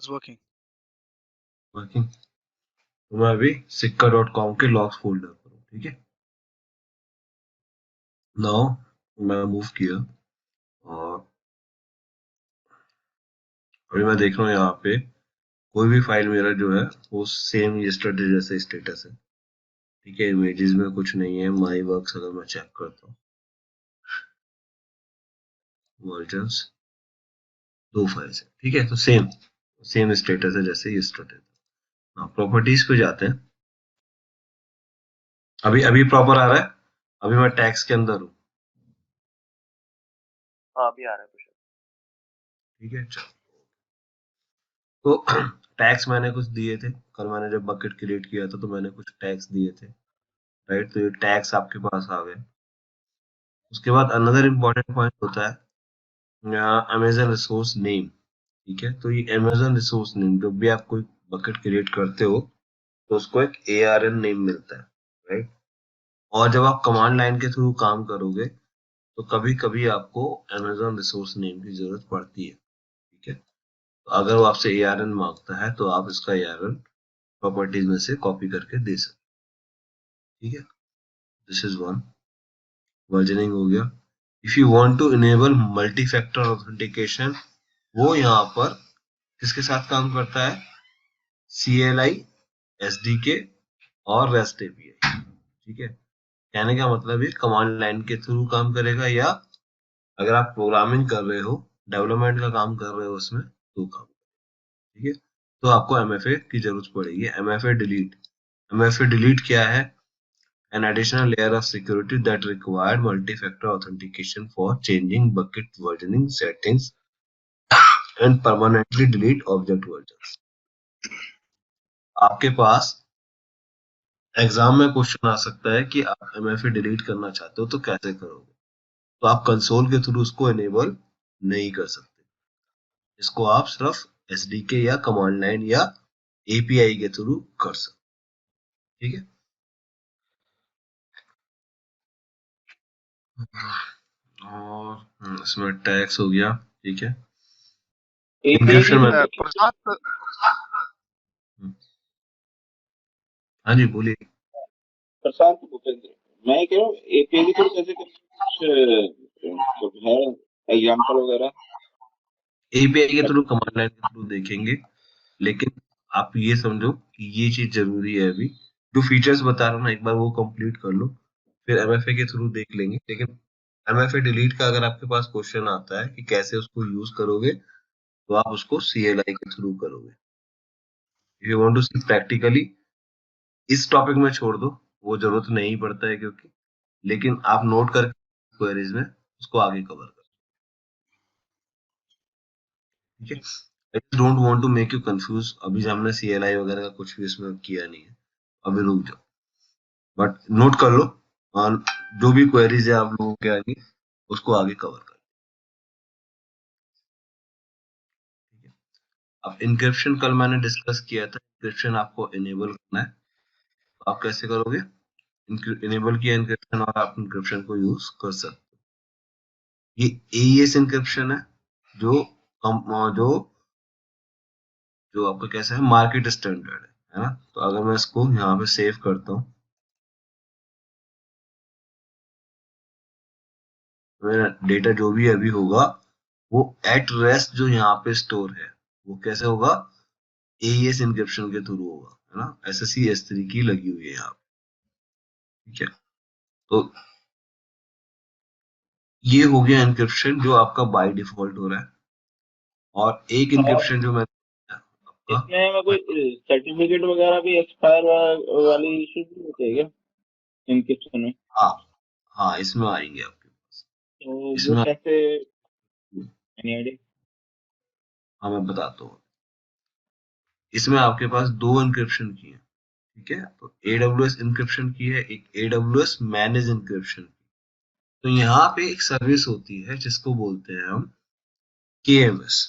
is working. Working. तो मैं अभी sikka.com के लॉग्स फोल्डर पर हूँ, ठीक है। नाउ मैं मूव किया और अभी मैं देख रहा हूँ यहाँ पे कोई भी फाइल मेरा जो है वो सेम यस्टरडे जैसे स्टेटस है, ठीक है। इमेजेस में कुछ नहीं है। माई वर्क्स अगर मैं चेक करता हूँ, वर्जन्स 2 फाइल्स है, ठीक है। तो सेम सेम स्टेटस है जैसे यस्टरडे। प्रॉपर्टीज पे जाते हैं। अभी अभी प्रॉपर आ रहा है। अभी मैं टैक्स के अंदर हूँ, हाँ अभी आ रहा है कुछ। ठीक है। चलो, तो टैक्स मैंने कुछ दिए थे कल। मैंने जब बकेट क्रिएट किया था तो मैंने कुछ टैक्स दिए थे, राइट। तो ये टैक्स आपके पास आ गए। उसके बाद अनदर इम्पोर्टेंट पॉइंट होता है अमेजन रिसोर्स नेम, ठीक है। तो ये अमेजन रिसोर्स नेम जब भी आप कोई बकेट क्रिएट करते हो तो उसको एक ARN नेम मिलता है, राइट। और जब आप कमांड लाइन के थ्रू काम करोगे तो कभी कभी आपको अमेजन रिसोर्स नेम की जरूरत पड़ती है, ठीक है। तो अगर वो आपसे ARN मांगता है तो आप इसका ARN प्रॉपर्टीज में से कॉपी करके दे सकते, ठीक है। This is one. वर्जनिंग हो गया। If you want to enable multi factor authentication, वो यहाँ पर किसके साथ काम करता है? CLI, SDK और REST API, ठीक है। कहने का मतलब है कमांड लाइन के थ्रू काम करेगा, या अगर आप प्रोग्रामिंग कर रहे हो, डेवलपमेंट का काम कर रहे हो उसमें, तो काम, ठीक है। तो आपको MFA की जरूरत पड़ेगी। MFA delete. MFA डिलीट क्या है? An additional layer of security that required multi-factor authentication for changing bucket versioning settings and permanently delete object versions. आपके पास एग्जाम में क्वेश्चन आ सकता है कि आप MFA डिलीट करना चाहते हो तो कैसे करोगे। तो आप कंसोल के थ्रू उसको एनेबल नहीं कर सकते। इसको आप सिर्फ SDK या कमांड लाइन या API के थ्रू कर सकते, ठीक है। और इसमें टैक्स हो गया, ठीक है। एपीआई की इंक्रिप्शन में प्रशांत हाँ जी बोलिए। प्रशांत भूपेंद्र, मैं कह रहा हूँ एपीआई की थोड़ी कैसे कुछ है एग्जाम्पल वगैरह? API के थ्रू, कमांड लाइन के थ्रू देखेंगे, लेकिन आप ये समझो कि ये चीज जरूरी है। अभी जो फीचर्स बता रहा हूँ ना, एक बार वो कंप्लीट कर लो, फिर MFA के थ्रू देख लेंगे। लेकिन MFA डिलीट का अगर आपके पास क्वेश्चन आता है कि कैसे उसको यूज करोगे, तो आप उसको CLI के थ्रू करोगे। If you want to see practically, इस टॉपिक में छोड़ दो, वो जरूरत नहीं पड़ता है क्योंकि, लेकिन आप नोट कर क्वेरीज में उसको आगे कवर कर, ठीक है। I don't want to make you confuse. अभी हमने CLI वगैरह का कुछ भी इसमें किया नहीं है, अभी रुक जाओ, बट नोट कर लो। और जो भी क्वेरीज है आप लोगों के आगे, उसको आगे कवर कर, ठीक है। अब इंक्रिप्शन कल मैंने डिस्कस किया था। इंक्रिप्शन आपको इनेबल करना है, तो आप कैसे करोगे? इनेबल किया इंक्रिप्शन और आप इंक्रिप्शन को यूज कर सकते हो। ये AES इंक्रिप्शन है, जो जो जो आपका कैसा है, मार्केट स्टैंडर्ड है ना। तो अगर मैं इसको यहाँ पे सेव करता हूँ, मेरा डेटा जो भी अभी होगा वो एट रेस्ट जो यहाँ पे स्टोर है, वो कैसे होगा? AES इंक्रिप्शन के थ्रू होगा, है ना। SSE S3 की लगी हुई है यहाँ पे, ठीक है। तो ये हो गया इंक्रिप्शन जो आपका बाय डिफॉल्ट हो रहा है। और एक और इंक्रिप्शन जो मैं आपका, इसमें मैं कोई सर्टिफिकेट वगैरह भी एक्सपायर वाली इशू भी होते हैं क्या इंक्रिप्शन में? हाँ हाँ, इसमें आएंगे आपके पास। तो वो इसमें कैसे, एनी आइडिया? हाँ मैं बताता हूँ। इसमें आपके पास 2 इंक्रिप्शन की है, ठीक है। तो AWS इंक्रिप्शन की है, एक AWS मैनेज इंक्रिप्शन। तो यहाँ पे एक सर्विस होती है जिसको बोलते हैं हम KMS,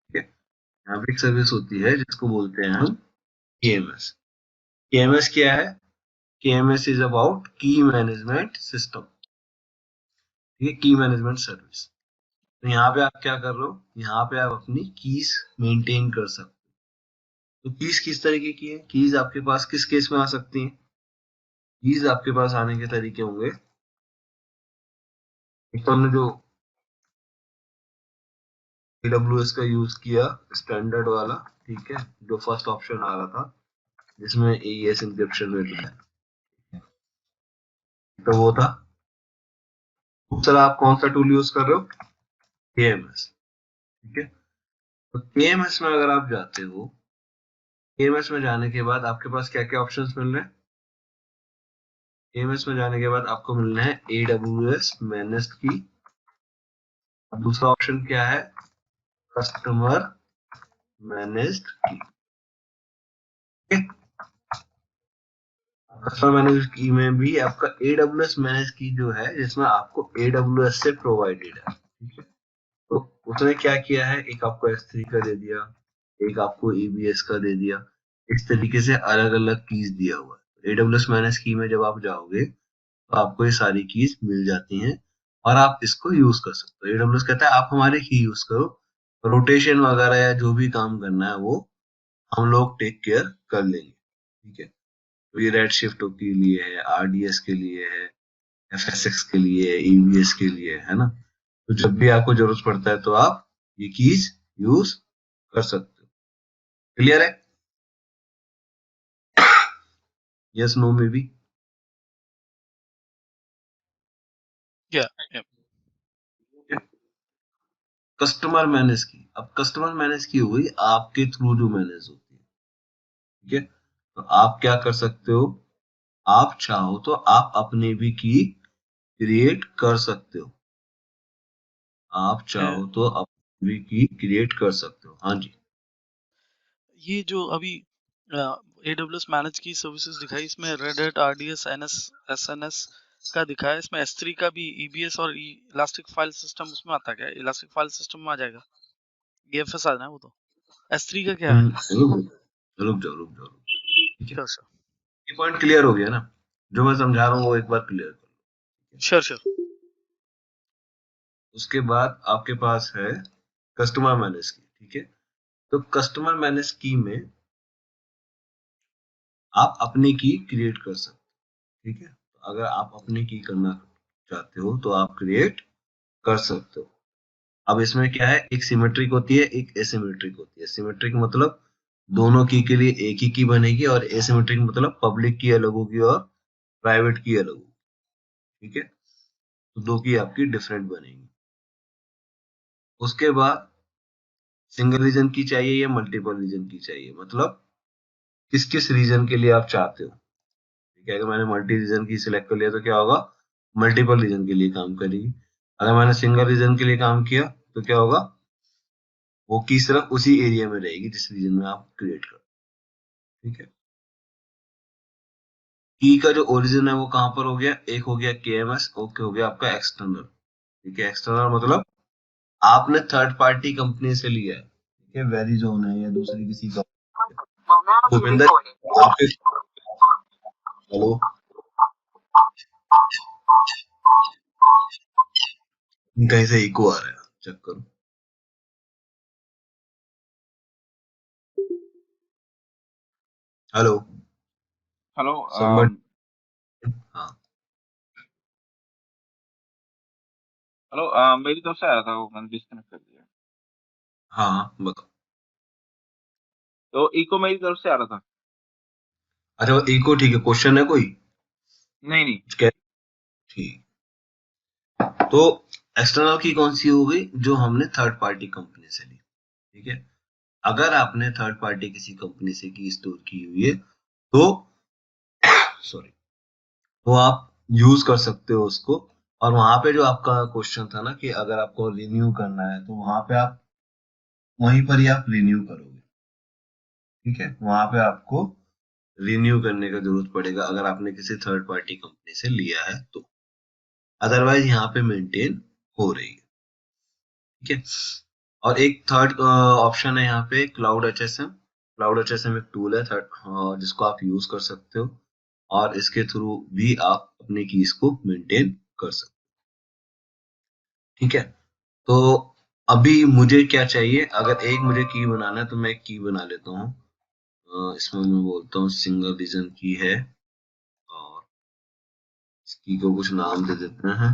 ठीक है। यहाँ पे एक सर्विस होती है जिसको बोलते हैं हम KMS। KMS क्या है? KMS इज अबाउट की मैनेजमेंट सिस्टम, ठीक है, की मैनेजमेंट सर्विस। तो यहाँ पे आप क्या कर रहे हो, यहाँ पे आप अपनी कीज मेंटेन कर सकते हो। तो कीज किस तरीके की है, कीज आपके पास किस केस में आ सकती है, कीज आपके पास आने के तरीके होंगे, एक तो हमने जो AWS का यूज किया स्टैंडर्ड वाला, ठीक है, जो फर्स्ट ऑप्शन आ रहा था जिसमें AES इंक्रिप्शन रेट है, तो वो था। दूसरा आप कौन सा टूल यूज कर रहे हो, KMS, ठीक है। तो KMS में अगर आप जाते हो, KMS में जाने के बाद आपके पास क्या क्या ऑप्शंस मिल रहे हैं, KMS में जाने के बाद आपको मिलना है AWS मैनेज्ड की, दूसरा ऑप्शन क्या है, कस्टमर मैनेज्ड की, ठीक है। कस्टमर मैनेज्ड की में भी आपका AWS मैनेज की जो है, जिसमें आपको AWS से प्रोवाइडेड है, ठीक है। तो उसने क्या किया है, एक आपको S3 का दे दिया, एक आपको EBS का दे दिया, इस तरीके से अलग अलग कीज दिया हुआ है। AWS मैनेज की में जब आप जाओगे तो आपको ये सारी कीज मिल जाती हैं और आप इसको यूज कर सकते हो। AWS कहता है आप हमारे ही यूज करो, रोटेशन वगैरह या जो भी काम करना है वो हम लोग टेक केयर कर लेंगे, ठीक है। तो ये रेड शिफ्ट के लिए है, RDS के लिए है, FSX के लिए है, EBS के लिए है ना। तो जब भी आपको जरूरत पड़ता है तो आप ये कीज यूज कर सकते हो। क्लियर है, यस नो में भी। Yeah, yeah. कस्टमर मैनेज की, अब कस्टमर मैनेज की हुई आपके थ्रू जो मैनेज होती है, ठीक है। तो आप क्या कर सकते हो, आप चाहो तो आप अपने भी की क्रिएट कर सकते हो, आप चाहो तो अपनी भी की क्रिएट कर सकते हो, हाँ जी। ये जो अभी AWS मैनेज की सर्विसेज दिखाई, इसमें रेड हैट, RDS, SNS का दिखाया, इसमें S3 का भी, EBS और इलास्टिक फाइल सिस्टम उसमें आता है क्या? इलास्टिक फाइल सिस्टम में आ जाएगा, EFS आ जाना वो तो। S3 का क्या है? रुक जाओ, ठीक है। श्योर श्योर ये पॉइंट क्लियर हो गया ना, जो मैं समझा रहा हूँ वो एक बार क्लियर कर लो। Sure sure. उसके बाद आपके पास है कस्टमर मैनेज की, ठीक है। तो कस्टमर मैनेज की में आप अपनी की क्रिएट कर सकते हो, ठीक है। तो अगर आप अपनी की करना चाहते हो तो आप क्रिएट कर सकते हो। अब इसमें क्या है, एक सिमेट्रिक होती है, एक एसिमेट्रिक होती है। सिमेट्रिक मतलब दोनों की के लिए एक ही की बनेगी, और एसिमेट्रिक मतलब पब्लिक की अलग होगी और प्राइवेट की अलग होगी, ठीक है। तो दो की आपकी डिफरेंट बनेगी। उसके बाद सिंगल रीजन की चाहिए या मल्टीपल रीजन की चाहिए, मतलब किस किस रीजन के लिए आप चाहते हो, ठीक है। अगर मैंने मल्टी रीजन की सिलेक्ट कर लिया तो क्या होगा, मल्टीपल रीजन के लिए काम करेगी। अगर मैंने सिंगल रीजन के लिए काम किया तो क्या होगा, वो की सिर्फ उसी एरिया में रहेगी जिस रीजन में आप क्रिएट कर, ठीक है। की का जो ओरिजिन है वो कहां पर हो गया, एक हो गया KMS, ओके हो गया आपका एक्सटर्नल, ठीक है। एक्सटर्नल मतलब आपने थर्ड पार्टी कंपनी से लिया है, ठीक है, वेरिजोन है या दूसरी किसी का। भूपिंदर आपके, हेलो, कहीं से इको आ रहा है, चेक करो। हेलो, हेलो somebody, हाँ हेलो मेरी तरफ से आ रहा था, वो मैंने डिस्कनेक्ट कर दिया। हाँ बताओ। तो इको मेरी तरफ से आ रहा था। अच्छा वो इको, ठीक है, क्वेश्चन है कोई, नहीं नहीं। कुछ कह, ठीक। तो एक्सटर्नल की कौन सी हो गई, जो हमने थर्ड पार्टी कंपनी से ली, ठीक है। अगर आपने थर्ड पार्टी किसी कंपनी से की स्टोर की हुई है तो सॉरी, तो आप यूज कर सकते हो उसको। और वहां पे जो आपका क्वेश्चन था ना कि अगर आपको रिन्यू करना है तो वहां पे आप वहीं पर ही आप रिन्यू करोगे, ठीक है। वहां पे आपको रिन्यू करने का जरूरत पड़ेगा अगर आपने किसी थर्ड पार्टी कंपनी से लिया है तो, अदरवाइज यहाँ पे मेंटेन हो रही है, ठीक है। और एक थर्ड ऑप्शन है यहाँ पे, क्लाउड HSM। क्लाउड HSM एक टूल है थर्ड, जिसको आप यूज कर सकते हो, और इसके थ्रू भी आप अपने कीज को मेंटेन कर सकते हो, ठीक है। तो अभी मुझे क्या चाहिए, अगर एक मुझे की बनाना है तो मैं एक की बना लेता हूँ। इसमें मैं बोलता हूँ सिंगल रीजन की है, और इस की को कुछ नाम दे देते हैं,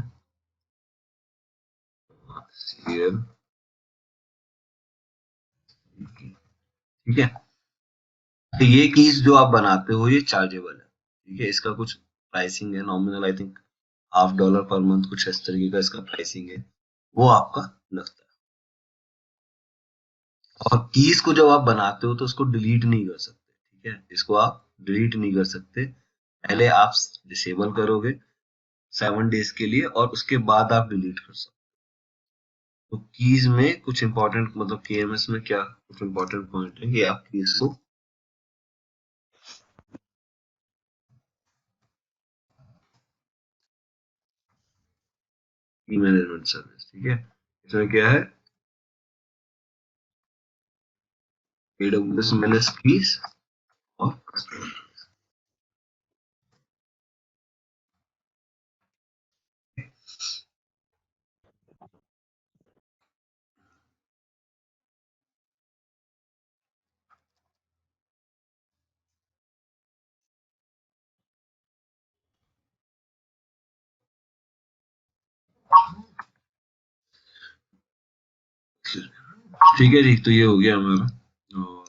सीरियल, ठीक है। तो ये कीज जो आप बनाते हो ये चार्जेबल है, ठीक है। इसका कुछ प्राइसिंग है, nominal I think $50 per month, कुछ इस तरीके का इसका प्राइसिंग है, वो आपका लगता है। और कीज को जब आप बनाते हो तो उसको डिलीट नहीं कर सकते, ठीक है। इसको आप डिलीट नहीं कर सकते, पहले आप डिसेबल करोगे 7 डेज के लिए, और उसके बाद आप डिलीट कर सकते हो। तो कीज में कुछ इंपॉर्टेंट, मतलब केएमएस में क्या कुछ इंपॉर्टेंट पॉइंट है कि आप कीज को की मैनेजमेंट सर्विस, ठीक है। इसमें क्या है, AWS मैनेज कीज और कस्टमर। ठीक है जी, तो ये हो गया हमारा। और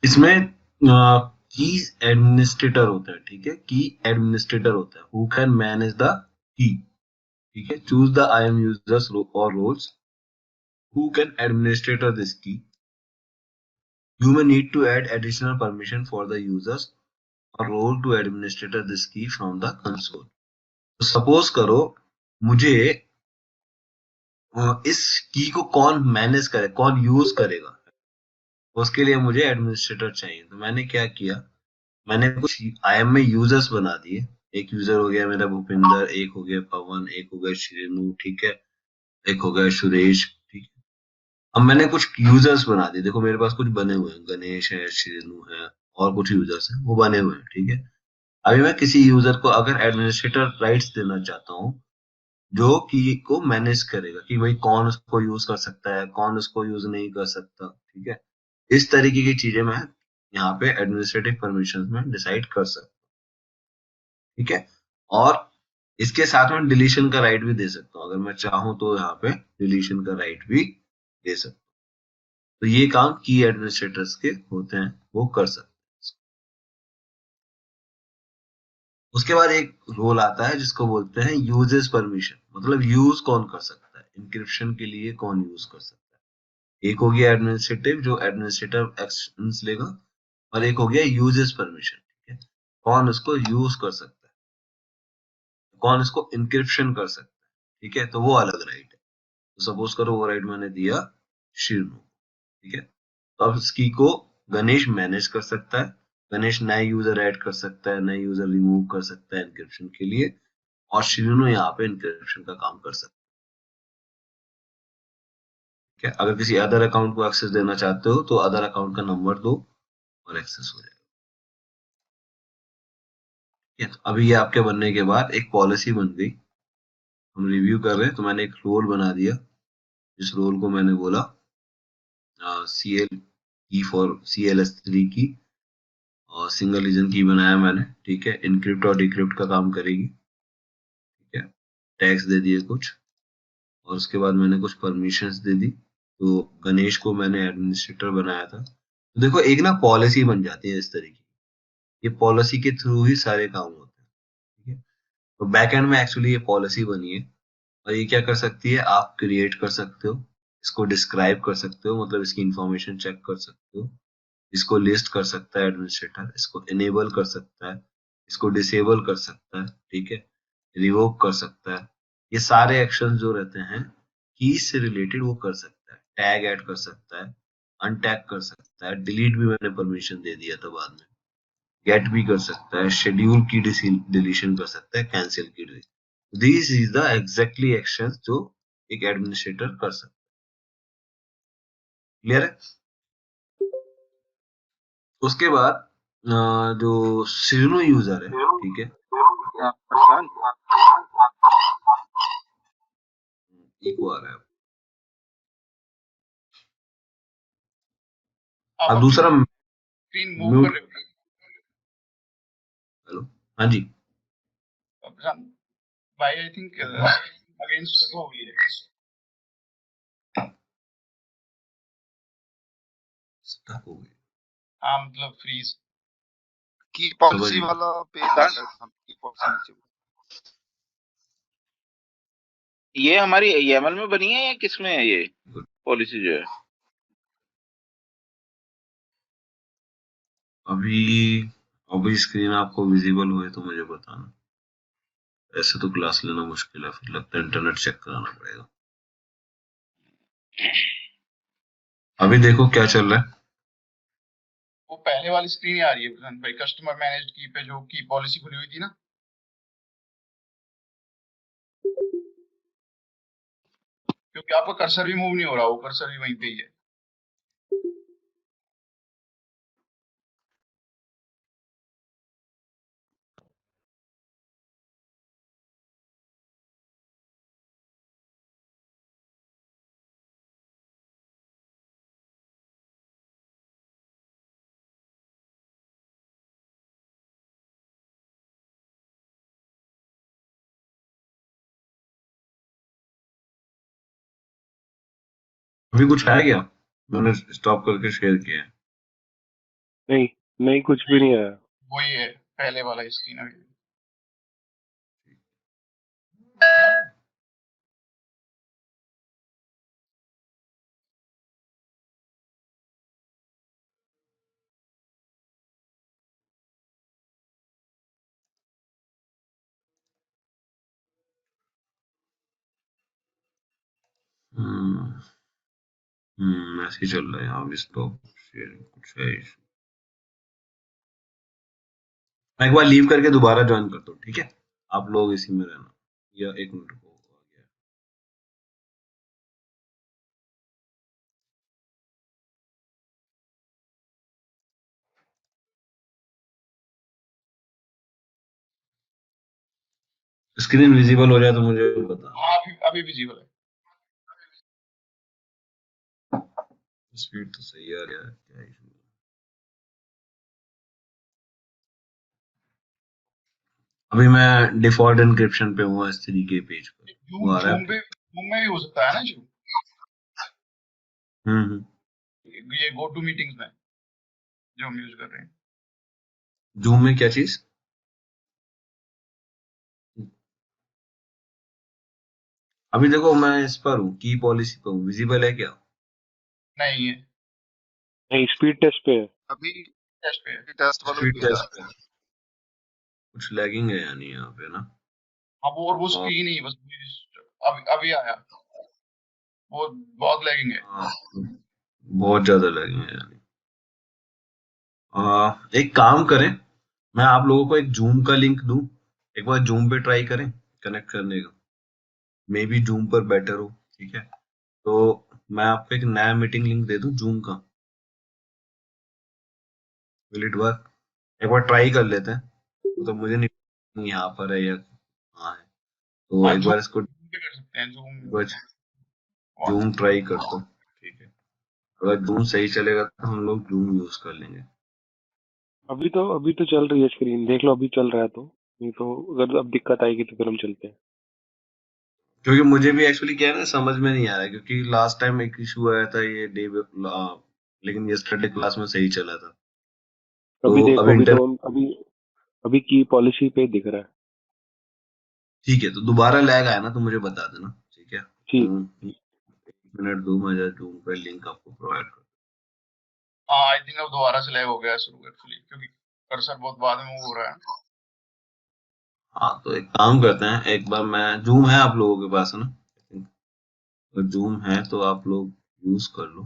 इसमें की एडमिनिस्ट्रेटर होता है, ठीक है। की एडमिनिस्ट्रेटर होता है, who can manage the key, ठीक है। Choose the I M users और roles who can administrator this key. You may need to add additional permission for the users or role to administrator this key from the console. तो suppose करो मुझे इस की को कौन manage करे, कौन यूज करेगा, उसके लिए मुझे एडमिनिस्ट्रेटर चाहिए। तो मैंने क्या किया, मैंने कुछ आईएम में यूजर्स बना दिए। एक यूजर हो गया मेरा भूपिंदर, एक हो गया पवन, एक हो गया श्रीनु, ठीक है, एक हो गया सुरेश, ठीक है। अब मैंने कुछ यूजर्स बना दिए, देखो मेरे पास कुछ बने हुए हैं, गणेश है, श्रीनु है, और कुछ यूजर्स हैं वो बने हुए हैं, ठीक है। अभी मैं किसी यूजर को अगर एडमिनिस्ट्रेटर राइट्स देना चाहता हूँ, जो की को मैनेज करेगा कि भाई कौन उसको यूज कर सकता है, कौन उसको यूज नहीं कर सकता, ठीक है। इस तरीके की चीजें मैं यहाँ पे एडमिनिस्ट्रेटिव परमिशन में डिसाइड कर सकता हूँ, ठीक है। और इसके साथ में डिलीशन का राइट भी दे सकता हूँ, अगर मैं चाहूँ तो यहाँ पे डिलीशन का राइट भी दे सकता हूँ। तो ये काम की एडमिनिस्ट्रेटर्स के होते हैं, वो कर सकते हैं। उसके बाद एक रोल आता है जिसको बोलते हैं यूजेस परमिशन, मतलब यूज कौन कर सकता है, इंक्रिप्शन के लिए कौन यूज कर सकता है। एक हो गया एडमिनिस्ट्रेटिव, जो एडमिनिस्ट्रेटिव एक्शंस लेगा, और एक हो गया यूजेस परमिशन, ठीक है, कौन उसको यूज कर सकता है, कौन इसको इंक्रिप्शन कर सकता है, ठीक है। तो वो अलग राइट है। तो सपोज करो वो राइट मैंने दिया शिवनु, ठीक है। तो अब इस की को गणेश मैनेज कर सकता है, गणेश नए यूजर ऐड कर सकता है, नए यूजर रिमूव कर सकता है इंक्रिप्शन के लिए, और श्रीनु यहाँ पे इंक्रिप्शन का काम कर सकता है, ठीक है। अगर किसी अदर अकाउंट को एक्सेस देना चाहते हो तो अदर अकाउंट का नंबर दो और एक्सेस हो जाएगा, ठीक है। तो अभी ये आपके बनने के बाद एक पॉलिसी बन गई, हम रिव्यू कर रहे हैं। तो मैंने एक रोल बना दिया, जिस रोल को मैंने बोला CL की फॉर CLS3 की, और सिंगल रीजन की बनाया मैंने, ठीक है। इनक्रिप्ट और डिक्रिप्ट का काम करेगी, ठीक है। टैग्स दे दिए कुछ, और उसके बाद मैंने कुछ परमिशंस दे दी। तो गणेश को मैंने एडमिनिस्ट्रेटर बनाया था। तो देखो एक ना पॉलिसी बन जाती है इस तरीके की, ये पॉलिसी के थ्रू ही सारे काम होते हैं, ठीक है। तो बैकएंड में एक्चुअली ये पॉलिसी बनी है, और ये क्या कर सकती है, आप क्रिएट कर सकते हो, इसको डिस्क्राइब कर सकते हो, मतलब इसकी इंफॉर्मेशन चेक कर सकते हो, इसको लिस्ट कर सकता है एडमिनिस्ट्रेटर, इसको इनेबल कर सकता है, इसको डिसेबल कर सकता है, ठीक है, रिवोक कर सकता है। ये सारे एक्शन जो रहते हैं कीज से रिलेटेड वो कर सकता है, टैग ऐड कर सकता है, अनटैग कर सकता है, डिलीट भी मैंने परमिशन दे दिया था बाद में, गेट भी कर सकता है, शेड्यूल की डिलीशन कर सकता है, कैंसिल की deletion. This is the exactly action जो एक एडमिनिस्ट्रेटर कर सकता है। क्लियर है? उसके बाद जो सीनो यूजर है, ठीक है, प्रशांत इको आ रहा है। आप अब अपनी दूसरा स्क्रीन मूव म्यूट, कर रहे हो हेलो, हाँ जी, प्रशांत भाई, आई थिंक अगेंस्ट हो गई है। स्टक हो गई, हाँ मतलब फ्रीज। की समझ पॉलिसी गया। वाला पेज आ रहा है, की पॉलिसी नीचे। ये हमारी YAML में बनी है या किस में है ये पॉलिसी जो है? अभी स्क्रीन आपको विजिबल हुए तो मुझे बताना। ऐसे तो क्लास लेना मुश्किल है, फिर लगता है इंटरनेट चेक कराना पड़ेगा। अभी देखो क्या चल रहा है। वो पहले वाली स्क्रीन ही आ रही है प्रशांत भाई, कस्टमर मैनेज्ड की पे जो की पॉलिसी खुली हुई थी ना, क्योंकि आपका कर्सर भी मूव नहीं हो रहा, वो कर्सर भी वहीं पे ही है। अभी कुछ आया क्या? मैंने स्टॉप करके शेयर किया है। नहीं नहीं, कुछ भी नहीं आया। वही है पहले वाला स्क्रीन अभी। ऐसे ही चल रहा है यहाँ भी। स्टॉप शेयरिंग कुछ है issue। मैं एक बार लीव करके दोबारा ज्वाइन करता हूँ, ठीक है? आप लोग इसी में रहना, या एक मिनट को आ गया। स्क्रीन विजिबल हो जाए तो मुझे बता। हाँ अभी विजिबल है। स्पीड तो सही आ रहा है, क्या इशू है? अभी मैं डिफॉल्ट एन्क्रिप्शन पे हूँ S3 के पेज पर। वो आ रहा है? जूम में भी हो सकता है ना जो हम्म। ये गो टू मीटिंग्स में जो हम यूज कर रहे हैं। जूम में क्या चीज? अभी देखो मैं इस पर हूँ, की पॉलिसी पर हूँ, विजिबल है क्या? नहीं है, नहीं, स्पीड टेस्ट पे है। अभी टेस्ट पे है। टेस्ट वाला स्पीड पेज आ टेस्ट रहा पे कुछ लैगिंग है यानी यहाँ पे ना। हाँ वो स्क्रीन ही बस अभी आया, वो बहुत लैगिंग है। हाँ, बहुत ज्यादा लैगिंग है यानी। एक काम करें, मैं आप लोगों को एक जूम का लिंक दूं, एक बार जूम पे ट्राई करें कनेक्ट करने का। मे बी जूम पर बेटर हो, ठीक है? तो मैं आपको एक नया मीटिंग लिंक दे दूं जूम का। Will it work? एक बार ट्राई कर लेते हैं, मतलब मुझे नहीं यहाँ पर है या कहाँ है, तो हाँ एक जूम बार इसको पे कर सकते हैं जूम। जूम ट्राई करता हूँ, ठीक है? अगर जूम सही चलेगा तो हम लोग जूम यूज कर लेंगे। अभी तो चल रही है स्क्रीन, देख लो अभी चल रहा है तो। नहीं तो अगर अब दिक्कत आएगी तो फिर हम चलते हैं। क्योंकि मुझे भी एक्चुअली क्या है ना, समझ में नहीं आ रहा है, क्योंकि लास्ट टाइम एक इशू आया था ये डे, लेकिन यस्टरडे क्लास में सही चला था। अभी तो अब देखो, इंटर अभी की पॉलिसी पे दिख रहा है। ठीक है, तो दोबारा लैग आया ना तो मुझे बता देना, ठीक है? ठीक। एक मिनट दो, मैं जूम का लिंक आपको प्रोवाइड कर। हाँ आई थिंक अब दोबारा से लैग हो गया शुरू एक्चुअली, क्योंकि कर्सर बहुत बाद में मूव हो रहा है। हाँ तो एक काम करते हैं, एक बार मैं, जूम है आप लोगों के पास है ना? अगर जूम है तो आप लोग यूज कर लो,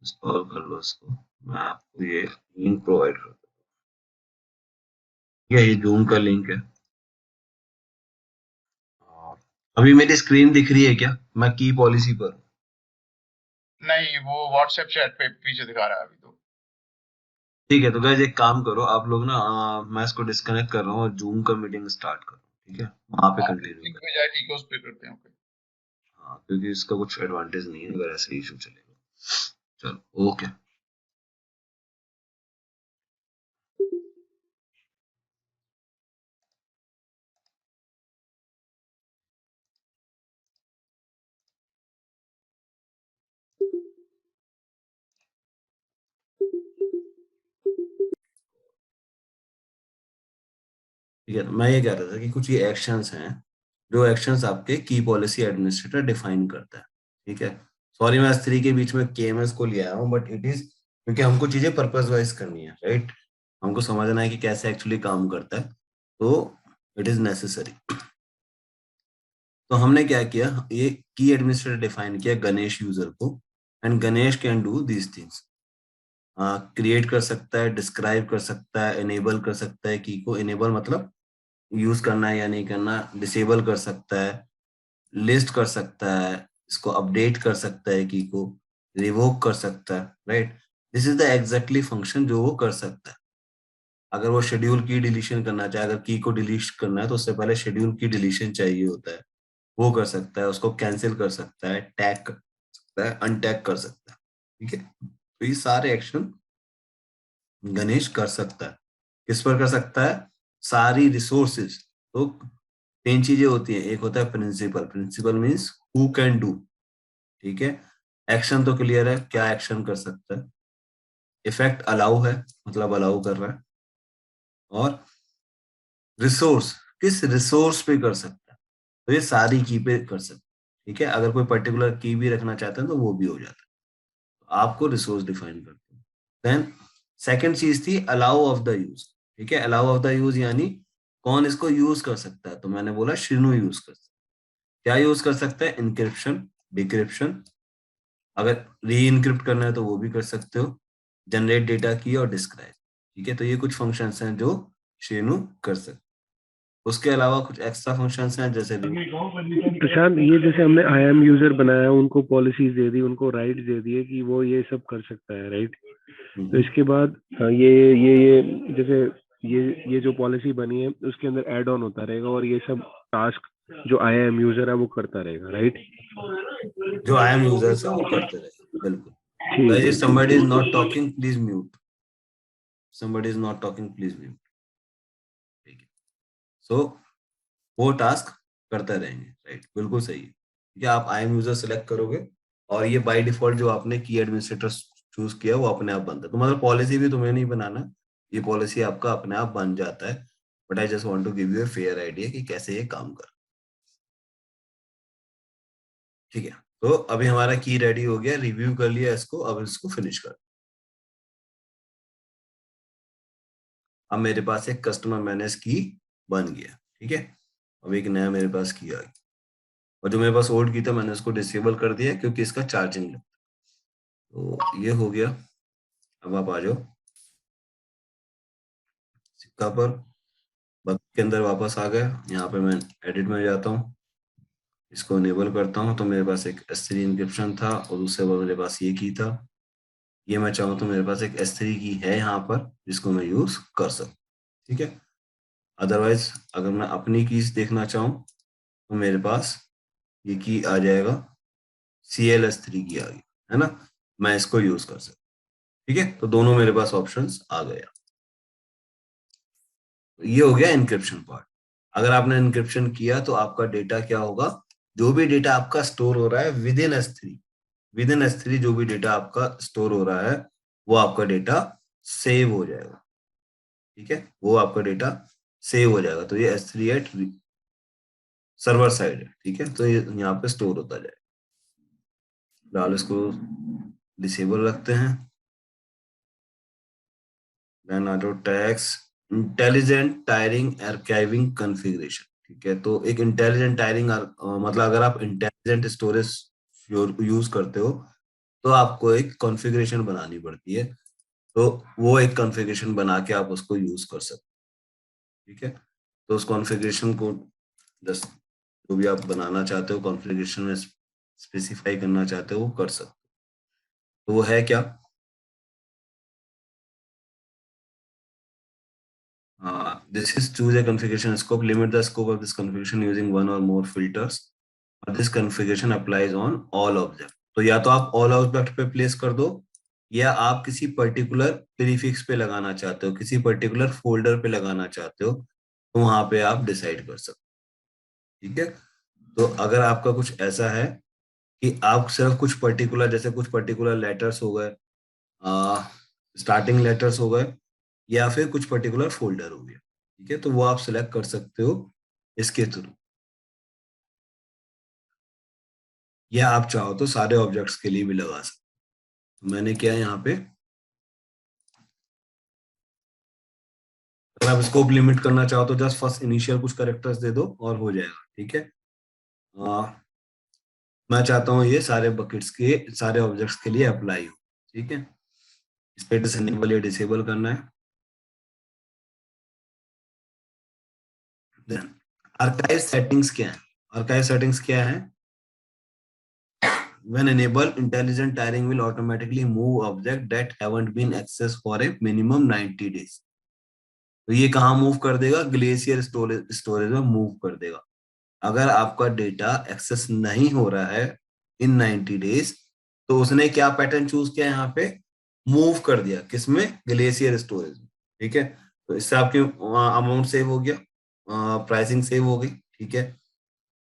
इंस्टॉल कर लो इसको। मैं आपको ये लिंक प्रोवाइड कर दूँ। ये जूम का लिंक है। और अभी मेरी स्क्रीन दिख रही है क्या? मैं की पॉलिसी पर हूँ। नहीं वो व्हाट्सएप चैट पे पीछे दिखा रहा है अभी तो। ठीक है, तो गाइस एक काम करो आप लोग ना, मैं इसको डिस्कनेक्ट कर रहा हूँ और जूम का मीटिंग स्टार्ट करो, ठीक है, वहां पे कंटिन्यू लिंक कर। पे जाए, ठीक है, उस पे करते हैं। ओके। हाँ, क्योंकि इसका कुछ एडवांटेज नहीं है अगर ऐसे इशू चलेगा। चलो ओके। ठीक है, तो मैं ये कह रहा था कि कुछ ये एक्शंस हैं, जो एक्शंस आपके की पॉलिसी एडमिनिस्ट्रेटर डिफाइन करता है, ठीक है। सॉरी मैं S3 के बीच में KMS को ले आया हूँ, बट इट इज क्योंकि हमको चीजें पर्पस वाइज करनी है, राइट। हमको समझना है कि कैसे एक्चुअली काम करता है, तो इट इज नेसेसरी। तो हमने क्या किया, ये की एडमिनिस्ट्रेटर डिफाइन किया गणेश यूजर को, and Ganesh can do these things. Create कर सकता है, डिस्क्राइब कर सकता है, इनेबल कर सकता है की को। इनेबल मतलब यूज करना है या नहीं करना, डिसेबल कर सकता है, लिस्ट कर सकता है, इसको अपडेट कर सकता है की को, रिवोक कर सकता है, right. This is the exactly function जो वो कर सकता है। अगर वो शेड्यूल की डिलीशन करना चाहे, अगर की को डिलीट करना है तो उससे पहले शेड्यूल की डिलीशन चाहिए होता है, वो कर सकता है, उसको कैंसिल कर सकता है, टैग कर सकता है, अनटैग कर सकता है, ठीक है। तो ये सारे एक्शन गणेश कर सकता है। किस पर कर सकता है, सारी रिसोर्सेज। तो तीन चीजें होती हैं, एक होता है principal, principal means who can do, ठीक है। एक्शन तो क्लियर है, क्या एक्शन कर सकता है। इफेक्ट अलाउ है, मतलब अलाउ कर रहा है। और रिसोर्स, किस रिसोर्स पे कर सकता है, तो ये सारी की पे कर सकता है, ठीक है। अगर कोई पर्टिकुलर की भी रखना चाहते हैं तो वो भी हो जाता है। तो आपको रिसोर्स डिफाइन करते हैं। देन सेकंड चीज थी अलाउ ऑफ द यूज, ठीक है। अलाउ ऑफ द यूज यानी कौन इसको यूज कर सकता है, तो मैंने बोला श्रीनु यूज कर सकता है। क्या यूज कर सकता है, इंक्रिप्शन, डिक्रिप्शन, अगर री इनक्रिप्ट करना है तो वो भी कर सकते हो, जनरेट डेटा की और डिस्क्राइब, ठीक है। तो ये कुछ फंक्शंस हैं जो श्रेणु कर सकते हैं। उसके अलावा कुछ एक्स्ट्रा फंक्शंस हैं जैसे प्रशांत, ये जैसे हमने आई एम यूजर बनाया, उनको पॉलिसीज दे दी, उनको राइट दे दिए कि वो ये सब कर सकता है, राइट। तो इसके बाद ये जैसे ये जो पॉलिसी बनी है उसके अंदर एड ऑन होता रहेगा और ये सब टास्क जो आई एम यूजर है वो करता रहेगा, राइट। जो आई एम यूजर्स है वो करते रहे, बिल्कुल। ठीक Guys, है, if ठीक somebody is है। not talking, please mute. Somebody is not talking, please mute. ठीक है। सो वो टास्क करते रहेंगे, राइट, बिल्कुल सही है। ठीक है, आप आई एम यूजर सिलेक्ट करोगे और ये बाय डिफॉल्ट जो आपने की एडमिनिस्ट्रेटर चूज किया वो अपने आप बनता है। तो मतलब पॉलिसी भी तुम्हें नहीं बनाना, ये पॉलिसी आपका अपने आप बन जाता है। But I just want to give you a fair idea कि कैसे ये काम कर। ठीक है, तो अभी हमारा की रेडी हो गया, रिव्यू कर लिया इसको, अब इसको फिनिश कर। अब मेरे पास एक कस्टमर मैनेज की बन गया, ठीक है। अब एक नया मेरे पास की आ गया, और जो मेरे पास ओल्ड की था मैंने उसको डिसेबल कर दिया क्योंकि इसका चार्जिंग लगता है। तो ये हो गया। अब आप आ जाओ सिक्का पर, बग के अंदर वापस आ गए। यहाँ पे मैं एडिट में जाता हूँ, इसको इनेबल करता हूँ, तो मेरे पास एक S3 इंक्रिप्शन था और दूसरे बार मेरे पास ये की था। ये मैं चाहूँ तो मेरे पास एक S3 की है यहाँ पर जिसको मैं यूज कर सकता, ठीक है। अदरवाइज अगर मैं अपनी कीज देखना चाहूँ तो मेरे पास ये की आ जाएगा, CLS3 की आ गई है ना, मैं इसको यूज कर सकता, ठीक है। तो दोनों मेरे पास ऑप्शंस आ गए। ये हो गया इनक्रिप्शन पार्ट। अगर आपने इनक्रिप्शन किया तो आपका डेटा क्या होगा, जो भी डेटा आपका स्टोर हो रहा है विद इन S3 जो भी डेटा आपका स्टोर हो रहा है वो आपका डेटा सेव हो जाएगा, ठीक है। वो आपका डेटा सेव हो जाएगा। तो ये S3 एट सर्वर साइड है, ठीक है। तो ये यहाँ पे स्टोर होता जाएगा। फिलहाल इसको डिसेबल रखते हैं। Then auto tags, intelligent tiering archiving configuration, ठीक है। तो एक इंटेलिजेंट टायरिंग मतलब अगर आप इंटेलिजेंट स्टोरेज यूज करते हो तो आपको एक कॉन्फ़िगरेशन बनानी पड़ती है। तो वो एक कॉन्फ़िगरेशन बना के आप उसको यूज कर सकते हो, ठीक है। तो उस कॉन्फ़िगरेशन को जस्ट जो भी आप बनाना चाहते हो कॉन्फ़िगरेशन में स्पेसिफाई करना चाहते हो वो कर सकते हो। तो वो है क्या, This is choose a configuration scope, limit the scope of this configuration using one or more filters, और this configuration applies on all object. तो या तो आप all object पे प्लेस कर दो, या आप किसी पर्टिकुलर प्रीफिक्स पे लगाना चाहते हो, किसी पर्टिकुलर फोल्डर पे लगाना चाहते हो, तो वहां पे आप डिसाइड कर सकते हो। ठीक है, तो अगर आपका कुछ ऐसा है कि आप सिर्फ कुछ पर्टिकुलर, जैसे कुछ पर्टिकुलर लेटर्स हो गए, स्टार्टिंग लेटर्स हो गए, या फिर कुछ पर्टिकुलर फोल्डर हो गया, ठीक है, तो वो आप सिलेक्ट कर सकते हो इसके थ्रू, या आप चाहो तो सारे ऑब्जेक्ट्स के लिए भी लगा सकते हो। मैंने किया यहाँ पे, अगर आप स्कोप लिमिट करना चाहो तो जस्ट फर्स्ट इनिशियल कुछ कैरेक्टर्स दे दो और हो जाएगा। ठीक है, मैं चाहता हूँ ये सारे बकेट्स के सारे ऑब्जेक्ट्स के लिए अप्लाई हो। ठीक है, इस पे डिसेबल या डिसेबल करना है। देन आर्काइव सेटिंग्स क्या है? आर्काइव सेटिंग्स क्या है? When enabled, intelligent tiering will automatically move objects that haven't been accessed for a minimum 90 days. तो ये कहाँ मूव कर देगा? ग्लेशियर स्टोरेज में मूव कर देगा। अगर आपका डेटा एक्सेस नहीं हो रहा है इन 90 डेज, तो उसने क्या पैटर्न चूज किया यहाँ पे? मूव कर दिया। किसमें? ग्लेशियर स्टोरेज में। ठीक है, तो इससे आपकी अमाउंट सेव हो गया, प्राइसिंग सेव हो गई। ठीक है,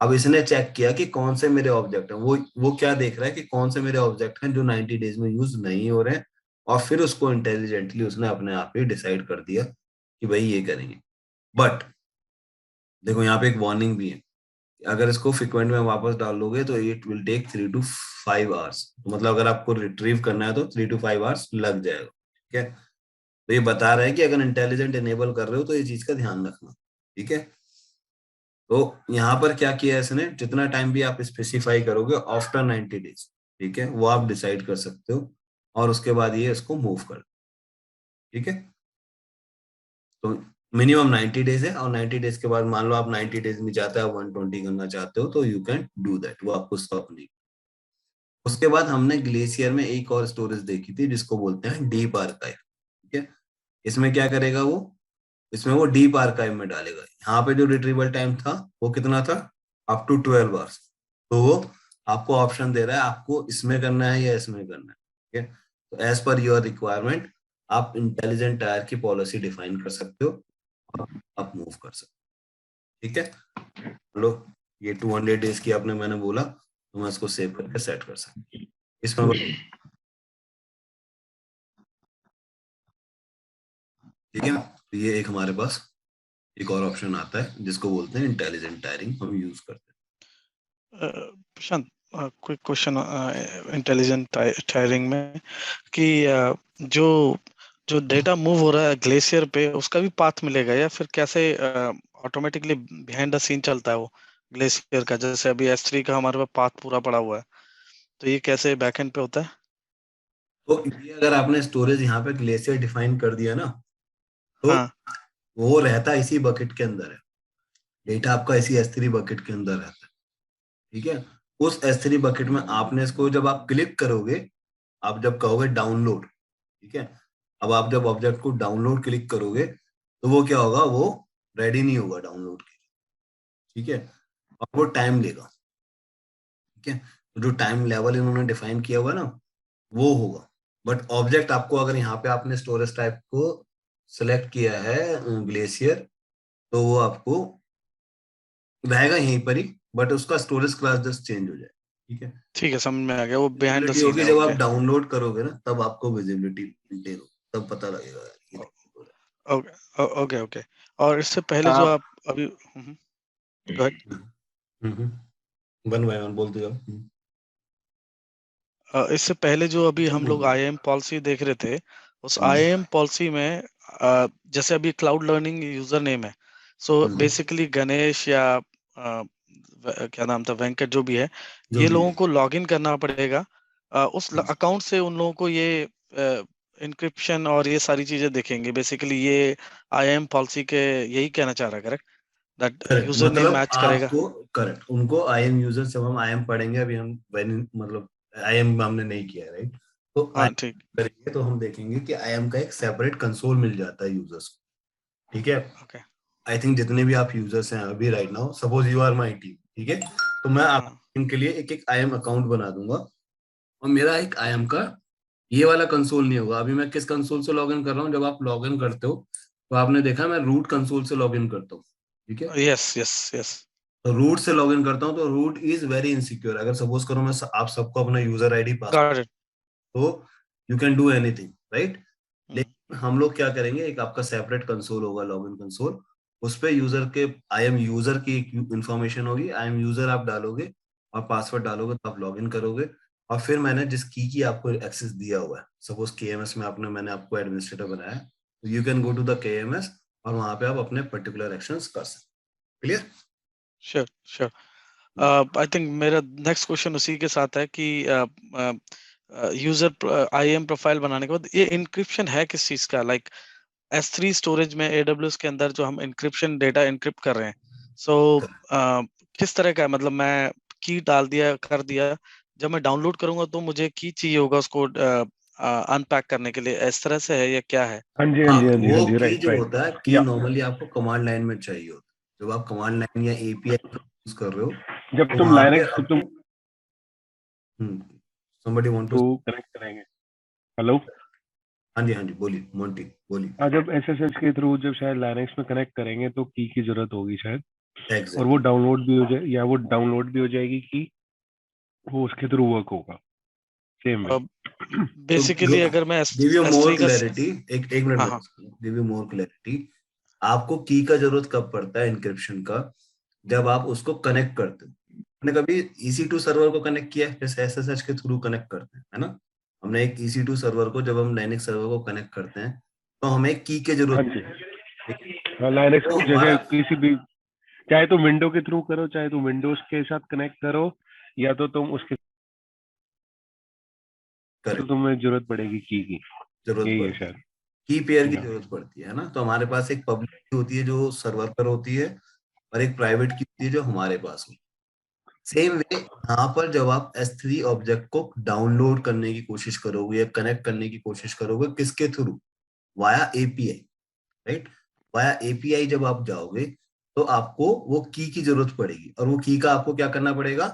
अब इसने चेक किया कि कौन से मेरे ऑब्जेक्ट हैं, वो क्या देख रहा है कि कौन से मेरे ऑब्जेक्ट हैं जो 90 डेज में यूज नहीं हो रहे हैं, और फिर उसको इंटेलिजेंटली उसने अपने आप ही डिसाइड कर दिया कि भाई ये करेंगे। बट देखो यहाँ पे एक वार्निंग भी है, अगर इसको फ्रीक्वेंट में वापस डाल दोगे तो it will take 3 to 5 hours. तो मतलब अगर आपको रिट्रीव करना है तो 3 to 5 आवर्स लग जाएगा। ठीक है, तो ये बता रहा है कि अगर इंटेलिजेंट इनेबल कर रहे हो तो ये चीज का ध्यान रखना। ठीक है, तो यहाँ पर क्या किया है इसने, जितना टाइम भी आप स्पेसिफाई करोगे आफ्टर 90 डेज, ठीक है, वो आप डिसाइड कर सकते हो, और उसके बाद ये इसको मूव कर। ठीक है, तो मिनिमम 90 डेज है, और 90 डेज के बाद मान लो आप 90 डेज में चाहते हो 120 करना चाहते हो, तो यू कैन डू दैट, वो आपको स्टॉप नहीं। उसके बाद हमने ग्लेशियर में एक और स्टोरेज देखी थी जिसको बोलते हैं डीप आर्काइव। ठीक है, इसमें क्या करेगा वो? इसमें वो डीप आर्काइव में डालेगा। यहाँ पे जो रिट्रीवल टाइम था वो कितना था? Up to 12 hours. तो वो आपको ऑप्शन दे रहा है आपको इसमें करना है या इसमें करना है। ठीक है, तो एज पर योर रिक्वायरमेंट आप इंटेलिजेंट टायर की पॉलिसी डिफाइन कर सकते हो और आप मूव कर सकते हो। ठीक है, लो ये 200 डेज की आपने मैंने बोला, तो मैं इसको सेव करके सेट कर सकता हूँ इसमें। ठीक है, तो ये एक हमारे पास एक और ऑप्शन आता है जिसको बोलते हैं इंटेलिजेंट टायरिंग, हम यूज करते हैं। प्रशांत, क्विक क्वेश्चन इंटेलिजेंट टायरिंग में कि जो जो डेटा मूव हो रहा है ग्लेशियर पे उसका भी पाथ मिलेगा, या फिर कैसे ऑटोमेटिकली बिहाइंड द सीन चलता है वो ग्लेशियर का? जैसे अभी S3 का हमारे पास पाथ पूरा पड़ा हुआ है, तो ये कैसे बैकएंड पे होता है? तो ये अगर आपने स्टोरेज यहाँ पे ग्लेशियर डिफाइन कर दिया ना, तो हाँ, वो रहता इसी बकेट के अंदर है, डेटा आपका इसी S3 बकेट के अंदर रहता है। ठीक है, उस S3 बकेट में आपने इसको जब आप क्लिक करोगे, आप जब कहोगे डाउनलोड, ठीक है, अब आप जब ऑब्जेक्ट को डाउनलोड क्लिक करोगे तो वो क्या होगा? वो रेडी नहीं होगा डाउनलोड के लिए। ठीक है, और वो टाइम लेगा। ठीक है, तो जो टाइम लेवल इन्होंने डिफाइन किया हुआ है ना, वो होगा। बट ऑब्जेक्ट आपको, अगर यहाँ पे आपने स्टोरेज टाइप को सिलेक्ट किया है ग्लेशियर, तो वो आपको रहेगा यहीं पर ही, बट उसका स्टोरेज क्लास जस्ट चेंज हो जाए। ठीक है, ठीक है, समझ में आ गया, वो बिहाइंड द विजिबिलिटी सीन होगी है। जब ओके, आप डाउनलोड करोगे ना, तब आपको विजिबिलिटी मेंटेन हो, तब पता लगेगा यार ये दिक्कत हो रहा ओके, ओके, ओके। और इससे पहले जो आप आप अभी go ahead। है। वन बाय वन बोलते जाओ। इससे पहले जो अभी हम लोग IAM पॉलिसी देख रहे थे, उस IAM पॉलिसी में जैसे अभी क्लाउड लर्निंग यूजर नेम है, सो बेसिकली गणेश या क्या नाम था, वेंकट, जो भी है, जो ये भी लोगों है। को लॉगिन करना पड़ेगा उस अकाउंट से। उन लोगों को ये इंक्रिप्शन और ये सारी चीजें दिखेंगी। बेसिकली ये IAM पॉलिसी के यही कहना चाह रहा है, correct? That correct, user name मतलब मैच करेगा। आपको, करेक्ट, उनको IAM यूजर, जब हम IAM पढ़ेंगे, अभी हम मतलब IAM हमने नहीं किया, राइट, तो हाँ, IAM ठीक। करेंगे तो हम देखेंगे कि IAM का एक सेपरेट कंसोल मिल जाता है यूजर्स को। ठीक है, ओके, आई थिंक जितने भी आप यूजर्स हैं अभी right now, suppose you are my team, ठीक है, तो मैं आप हाँ टीम के लिए एक एक आई एम अकाउंट बना दूंगा, और मेरा एक आई एम का ये वाला कंसोल नहीं होगा। अभी मैं किस कंसोल से लॉग इन कर रहा हूँ, जब आप लॉग इन करते हो तो आपने देखा मैं रूट कंसोल से लॉग इन करता हूँ, ठीक है। यस यस यस तो रूट से लॉग इन करता हूँ, तो रूट इज वेरी इनसिक्योर। अगर सपोज करो मैं आप सबको अपना user ID pass, got it तो you can do anything, right. लेकिन हम लोग क्या करेंगे, एक आपका सेपरेट कंसोल होगा, लॉगिन कंसोल, उस पे यूजर के आई एम यूजर की एक इंफॉर्मेशन होगी, आई एम यूजर आप डालोगे और पासवर्ड डालोगे तो आप लॉगिन करोगे। और फिर मैंने जिस की आपको एक्सेस दिया हुआ है, सपोज केएमएस में आपने मैंने आपको एडमिनिस्ट्रेटर बनाया है, तो you can go to the KMS और वहां पे आप अपने पर्टिकुलर एक्शंस कर सकते। Clear? Sure sure I think मेरा नेक्स्ट क्वेश्चन उसी के साथ है कि यूजर आईएम प्रोफाइल बनाने के बाद ये इंक्रिप्शन है किस चीज का, लाइक S3 स्टोरेज में AWS के अंदर जो हम इंक्रिप्शन डेटा इंक्रिप्ट कर रहे हैं, सो किस तरह का है? मतलब मैं की डाल दिया कर दिया, जब मैं डाउनलोड करूंगा तो मुझे की चाहिए होगा उसको अनपैक करने के लिए, इस तरह से है या क्या है? हाँ जी, हाँ हाँ, जी, हाँ जी, हाँ वो जी, की राइट, जो राइट। होता है, की या नॉर्मली आपको कमांड लाइन में चाहिए होता है। जब आप कमांड लाइन या एपीआई यूज कर रहे हो जब तो तुम वहां पे लाइनक्स आपको somebody want to, को कनेक्ट करेंगे। हेलो। हाँ जी हाँ जी, बोलिए मोंटी बोलिए। हाँ, जब SSH के थ्रू जब शायद लाइनक्स में कनेक्ट करेंगे तो की जरूरत होगी शायद, और वो एग्जैक्टली। डाउनलोड भी हो जाए, या वो डाउनलोड भी हो जाएगी की, वो उसके थ्रू वर्क होगा सेम वे। तो बेसिकली अगर मैं गिव यू मोर S3 का क्लैरिटी, एक मिनट हाँ में हाँ गिव यू मोर क्लैरिटी। आपको की का जरूरत कब पड़ता है इंक्रिप्शन का? जब आप उसको कनेक्ट करते हो। हमने कभी EC2 सर्वर को कनेक्ट किया है, जैसे SSH के थ्रू कनेक्ट करते हैं, है ना। हमने एक EC2 सर्वर को, जब हम लाइनक्स सर्वर को कनेक्ट करते हैं तो हमें एक की की हाँ जरूरत जी। है। हाँ, लाइनक्स तो जैसे हमारा किसी भी, चाहे तो विंडो के थ्रू करो, चाहे तो विंडोज के साथ कनेक्ट करो, या तो तुम उसके, तो करेक्ट तुम्हें जरूरत पड़ेगी की। जरूरत यही है पड़ती है, शायद। की पेयर की या जरूरत पड़ती है ना। तो हमारे पास एक पब्लिक की होती है जो सर्वर पर होती है, और एक प्राइवेट की होती है जो हमारे पास होती है। सेम वे यहाँ पर जब आप S3 ऑब्जेक्ट को डाउनलोड करने की कोशिश करोगे या कनेक्ट करने की कोशिश करोगे, किसके through? Via API, right. Via API जब आप जाओगे तो आपको वो की जरूरत पड़ेगी, और वो की का आपको क्या करना पड़ेगा?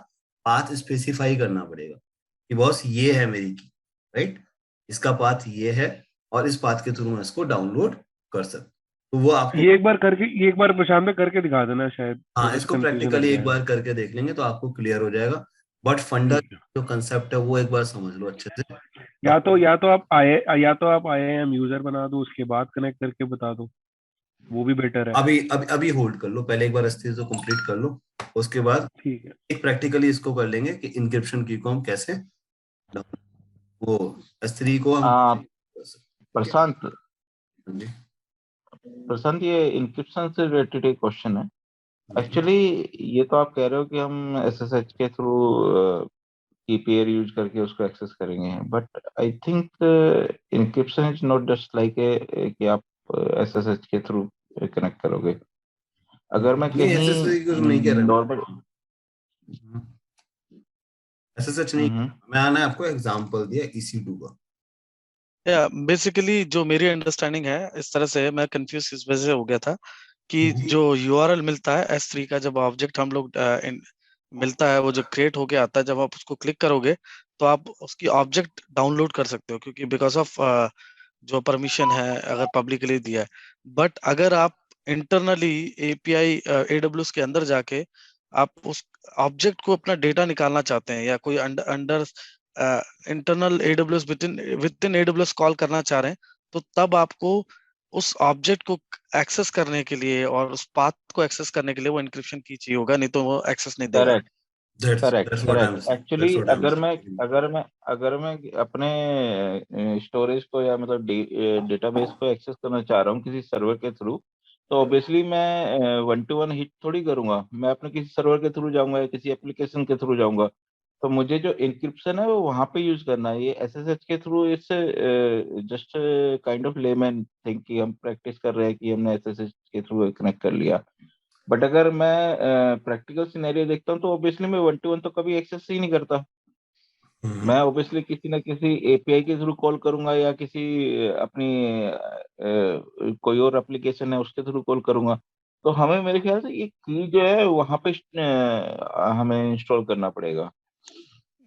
पाथ स्पेसिफाई करना पड़ेगा कि बॉस ये है मेरी की, राइट, इसका पाथ ये है, और इस पाथ के थ्रू मैं इसको डाउनलोड कर सकता। तो वो आपको, ये एक बार करके, ये एक बार प्रशांत में करके दिखा देना, शायद हाँ, थोड़ा सा इसको कंफ्यूजन हट प्रैक्टिकली एक जाएगा। बार करके देख लेंगे तो आपको क्लियर हो जाएगा। बट फंडा ठीक है। जो कंसेप्ट है वो एक बार समझ लो अच्छे से। या अब तो या तो आप आए या तो आप IAM यूजर बना दो, उसके बाद कनेक्ट करके बता दो, वो भी बेटर है। अभी होल्ड कर लो, पहले एक बार S3 को कंप्लीट कर लो, उसके बाद ठीक है। एक प्रैक्टिकली इसको कर लेंगे कि इंक्रिप्शन की को हम कैसे वो S3 को हम आ, कर सकते हैं, ठीक है। प्रशांत हाँ जी। प्रशांत ये इंक्रिप्शन से रिलेटेड एक क्वेश्चन है। जी। एक्चुअली ये तो आप कह रहे हो कि हम SSH के थ्रू की पेयर यूज करके उसको एक्सेस करेंगे, but I think encryption is not just like कि आप SSH के थ्रू कनेक्ट करोगे। अगर मैं नहीं, कहीं SSH को नहीं कह रहा नॉर्मल मैं, SSH नहीं कह रहा मैं। आना आपको एग्जांपल दिया EC2 का। या बेसिकली जो मेरी अंडरस्टैंडिंग है, इस तरह से मैं कंफ्यूज इस वजह से हो गया था कि जो URL मिलता है S3 का, जब ऑब्जेक्ट हम लोग मिलता है, वो जो क्रिएट होके आता है, जब आप उसको क्लिक करोगे तो आप उसकी ऑब्जेक्ट डाउनलोड कर सकते हो, क्योंकि बिकॉज ऑफ जो परमिशन है अगर पब्लिकली दिया है। बट अगर आप इंटरनली API AWS के अंदर जाके आप उस ऑब्जेक्ट को अपना डेटा निकालना चाहते हैं, या कोई under under internal AWS with in AWS call करना चाह रहे हैं, तो तब आपको उस ऑब्जेक्ट को एक्सेस करने के लिए और उस पाथ को एक्सेस करने के लिए वो इंक्रिप्शन की चाहिए होगा, नहीं तो वो एक्सेस नहीं देगा। Correct correct That's what I'm correct saying. That's actually what I'm saying. अगर मैं अपने स्टोरेज को या मतलब डेटाबेस को एक्सेस करना चाह रहा हूँ किसी सर्वर के थ्रू, तो ऑब्वियसली मैं 1-to-1 हिट थोड़ी करूंगा। मैं अपने किसी सर्वर के थ्रू जाऊंगा या किसी एप्लीकेशन के थ्रू जाऊंगा। तो मुझे जो इंक्रिप्शन है वो वहां पे यूज करना है। ये SSH के थ्रू इससे just kind of layman think कि हम प्रैक्टिस कर रहे हैं कि हमने SSH के थ्रू कनेक्ट कर लिया। बट अगर मैं प्रैक्टिकल सिनेरियो देखता हूँ तो ऑब्वियसली मैं 1-to-1 तो कभी एक्सेस ही नहीं करता। मैं ऑब्वियसली किसी ना किसी API के थ्रू कॉल करूंगा या किसी अपनी कोई और एप्लीकेशन है उसके थ्रू कॉल करूंगा। तो हमें मेरे ख्याल से ये की जो है वहां पे हमें इंस्टॉल करना पड़ेगा।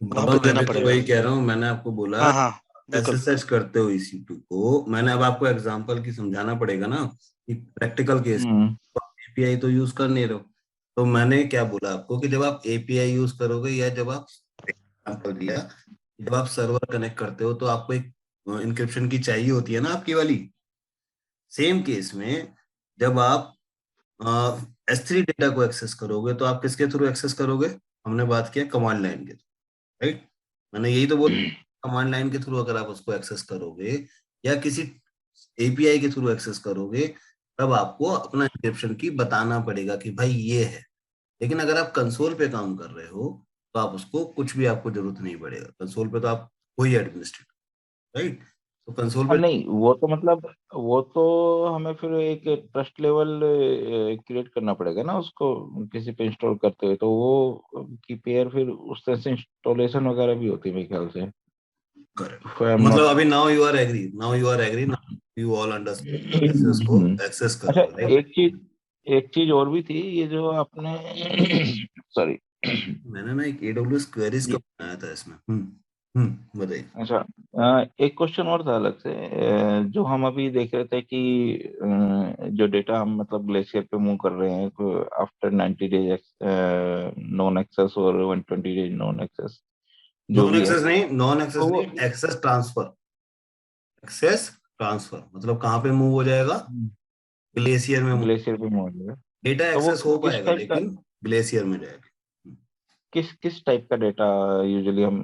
वहां बाबा पे मैं देना भी तो पड़ेगा। वही कह रहा हूँ, मैंने आपको बोला हाँ हाँ बिल्कुल। एसएसएच करते हो EC2 को, मैंने अब आपको एग्जांपल की समझाना पड़ेगा ना कि प्रैक्टिकल केस हम्म API तो यूज कर नहीं रहे हो। तो मैंने क्या बोला आपको कि जब आप API यूज करोगे या जब आप एग्जांपल दिया, जब आप सर्वर कनेक्ट करते हो तो आपको एक इंक्रिप्शन की चाहिए होती है ना आपकी वाली। सेम केस में जब आप S3 डेटा को एक्सेस करोगे तो आप किसके थ्रू एक्सेस करोगे? हमने बात किया कमांड लाइन के थ्रू, राइट? मैंने यही तो बोला, कमांड लाइन के थ्रू अगर आप उसको एक्सेस करोगे या किसी API के थ्रू एक्सेस करोगे, तब आपको अपना इंक्रिप्शन की बताना पड़ेगा कि भाई ये है। लेकिन अगर आप कंसोल पे काम कर रहे हो तो आप उसको कुछ भी आपको जरूरत नहीं पड़ेगा, कंसोल पे तो आप वही एडमिनिस्ट्रेटर, राइट? तो कंसोल हाँ पे नहीं, वो तो मतलब वो तो हमें फिर एक ट्रस्ट लेवल क्रिएट करना पड़ेगा ना उसको किसी पे इंस्टॉल करते हुए, तो वो की पेयर फिर उस तरह से इंस्टॉलेशन वगैरह भी होती है मेरे ख्याल से। करेक्ट, If I am मतलब not- अभी now you are agree now you all understand कैसे उसको एक्सेस अच्छा, करोगे, राइट? एक चीज और भी थी, ये जो आपने सॉरी मैंने ना एक AWS क्वेरीज का ये बनाया था इसमें। बताइए। अच्छा, एक क्वेश्चन और था अलग से, जो हम अभी देख रहे थे कि जो डेटा हम मतलब ग्लेशियर पे मूव कर रहे हैं आफ्टर 90 डेज नॉन एक्सेस और 120 डेज नॉन एक्सेस जो भी है, नॉन एक्सेस तो वो नहीं, एक्सेस ट्रांसफर। एक्सेस ट्रांसफर मतलब कहाँ पे मूव हो जाएगा? ग्लेशियर में मूव। ग्लेशियर पे मूव हो जाएगा। डेटा तो वो एक्सेस हो किस पाएगा टाइप का लेकिन ग्लेशियर में जाएगा। किस टाइप का डेटा यूजुअली हम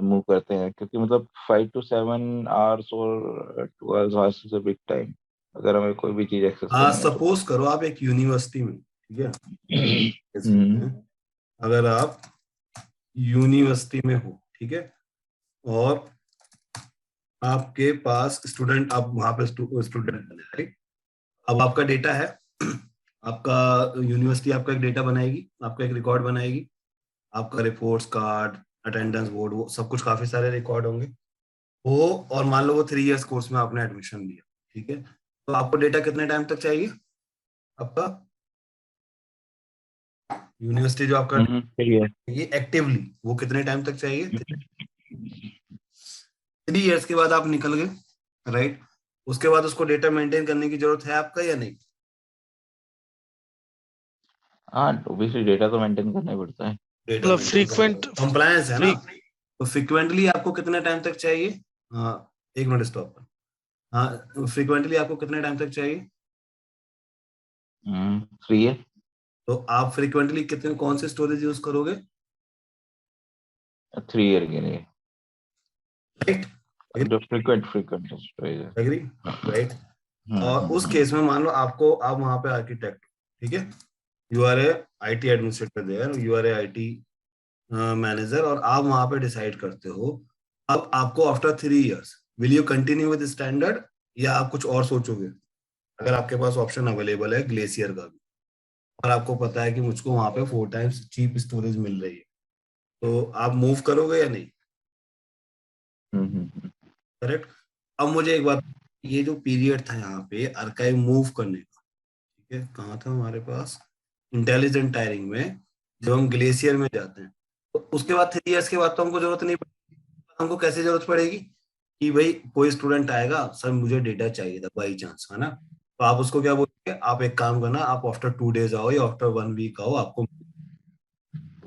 मूव करते हैं, क्योंकि मतलब 5 to 7 आवर्स और 2 hours is a big time अगर हमें कोई भी चीज एक्सेस करनी है तो। सपोज करो आप एक यूनिवर्सिटी में, ठीक है, हम्म इसमें अगर आप यूनिवर्सिटी में हो, ठीक है, और आपके पास स्टूडेंट, आप वहां पे स्टूडेंट बने, राइट? अब आपका डेटा है, आपका यूनिवर्सिटी आपका एक डेटा बनाएगी, आपका एक रिकॉर्ड बनाएगी, आपका रिपोर्ट्स कार्ड, अटेंडेंस बोर्ड, वो सब कुछ काफी सारे रिकॉर्ड होंगे वो। और मान लो वो 3 इयर्स कोर्स में आपने एडमिशन लिया, ठीक है, तो आपको डेटा कितने टाइम तक चाहिए? आपका यूनिवर्सिटी जो आपका सही है। ये एक्टिवली वो कितने टाइम तक चाहिए? 3 इयर्स के बाद आप निकल गए, राइट? उसके बाद उसको डेटा मेंटेन करने की जरूरत है आपका या नहीं? हाँ, ऑब्वियसली डेटा तो मेंटेन करना ही पड़ता है। डेटा मतलब मेंटेन करना फ्रीक्वेंट कंप्लायंस है ना। फ्री तो फ्रीक्वेंटली आपको कितने टाइम तक चाहिए? हाँ, एक मिनट स्टॉप कर। हाँ, फ्रीक्वेंटली आपको कितने टाइम तक चाहिए? फ्री है। तो आप फ्रीक्वेंटली कितने, कौन से स्टोरेज यूज करोगे? 3 ईयर के लिए राइट, जो फ्रीक्वेंट स्टोरेज है। Agree, right? और उस हम्म केस में मान लो आपको, आप वहां पे आर्किटेक्ट, ठीक है, you are a IT administrator there, you are a IT manager, और आप वहां पे डिसाइड करते हो अब आपको after 3 years will you continue with standard या आप कुछ और सोचोगे? अगर आपके पास ऑप्शन अवेलेबल है ग्लेशियर का भी, और आपको पता है कि मुझको वहां पे 4 टाइम्स चीप स्टोरेज मिल रही है, तो आप मूव करोगे या नहीं? हम्म। करेक्ट। अब मुझे एक बात, ये जो पीरियड था यहाँ पे आर्काइव मूव करने का, ठीक है, कहाँ था हमारे पास? इंटेलिजेंट टायरिंग में जब हम ग्लेशियर में जाते हैं, तो उसके बाद 3 इयर्स के बाद तो हमको जरूरत नहीं पड़ेगी। हमको कैसे जरूरत पड़ेगी कि भाई कोई स्टूडेंट आएगा, सर मुझे डेटा चाहिए था बाई चांस, है ना, तो आप उसको क्या बोलोगे? आप एक काम करना, आप आफ्टर 2 डेज आओ या आफ्टर 1 वीक आओ, आपको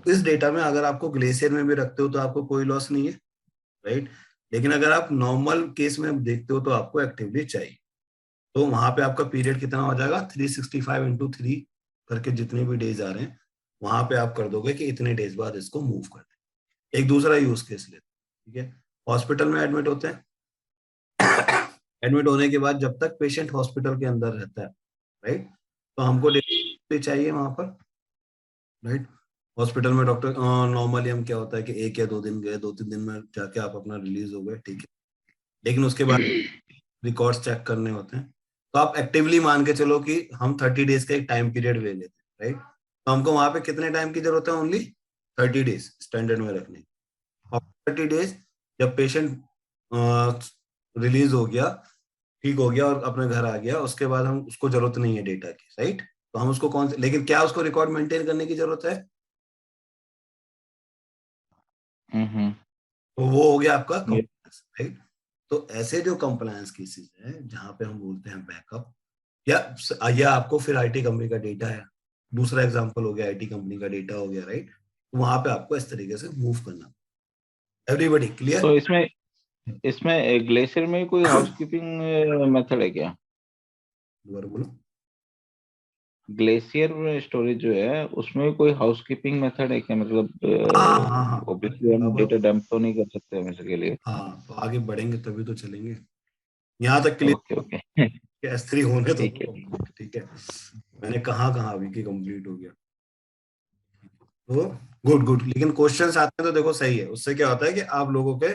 इस डेटा में अगर आपको ग्लेशियर में भी रखते हो तो आपको कोई लॉस नहीं है, राइट? लेकिन अगर आप नॉर्मल केस में देखते हो तो आपको एक्टिवली चाहिए। तो वहां पे आपका पीरियड कितना हो जाएगा? 365 × 3 करके जितने भी डेज आ रहे हैं वहां पे आप कर दोगे कि इतने डेज बाद इसको मूव कर दे। एक दूसरा यूज केस लेते हैं, ठीक है, हॉस्पिटल में एडमिट होते हैं। एडमिट होने के बाद जब तक पेशेंट हॉस्पिटल के अंदर रहता है, राइट, तो हमको डेटा चाहिए वहां पर, राइट? हॉस्पिटल में डॉक्टर, नॉर्मली हम क्या होता है कि 1 या 2 दिन गए, 2-3 दिन में जाके आप अपना रिलीज हो गए, ठीक है, लेकिन उसके बाद रिकॉर्ड्स चेक करने होते हैं। तो आप एक्टिवली मान के चलो कि हम 30 डेज का एक टाइम पीरियड ले लेते हैं, राइट? तो हमको वहां पे कितने टाइम की जरूरत है? ओनली 30 डेज स्टैंडर्ड में रखने की। और 30 डेज जब पेशेंट रिलीज हो गया, ठीक हो गया और अपने घर आ गया, उसके बाद हम उसको जरूरत नहीं है डेटा की, राइट? तो हम उसको लेकिन क्या उसको रिकॉर्ड मेंटेन करने की जरूरत है? तो वो हो गया आपका कंप्लायंस, राइट? तो ऐसे जो कंप्लायंस केसेस है जहां पे हम बोलते हैं बैकअप, या आपको फिर आईटी कंपनी का डेटा है, दूसरा एग्जांपल हो गया आईटी कंपनी का डेटा हो गया, राइट? तो वहां पे आपको इस तरीके से मूव करना। Everybody clear? तो इसमें ग्लेशियर में कोई हाउसकीपिंग मेथड है क्या? दोबारा बोलो। ग्लेशियर स्टोरेज जो है उसमें कोई हाउसकीपिंग मेथड है क्या? मतलब हाँ ऑब्वियसली हम अब डेटा डंप तो नहीं कर सकते हमेशा के लिए। हाँ, तो आगे बढ़ेंगे तभी तो चलेंगे। यहाँ तक क्लियर? ओके ओके S3 होने तो ठीक है। complete, ठीक है। मैंने कहा अभी कि कंप्लीट हो गया, तो गुड गुड। लेकिन क्वेश्चंस आते हैं तो देखो सही है, उससे क्या होता है कि आप लोगों के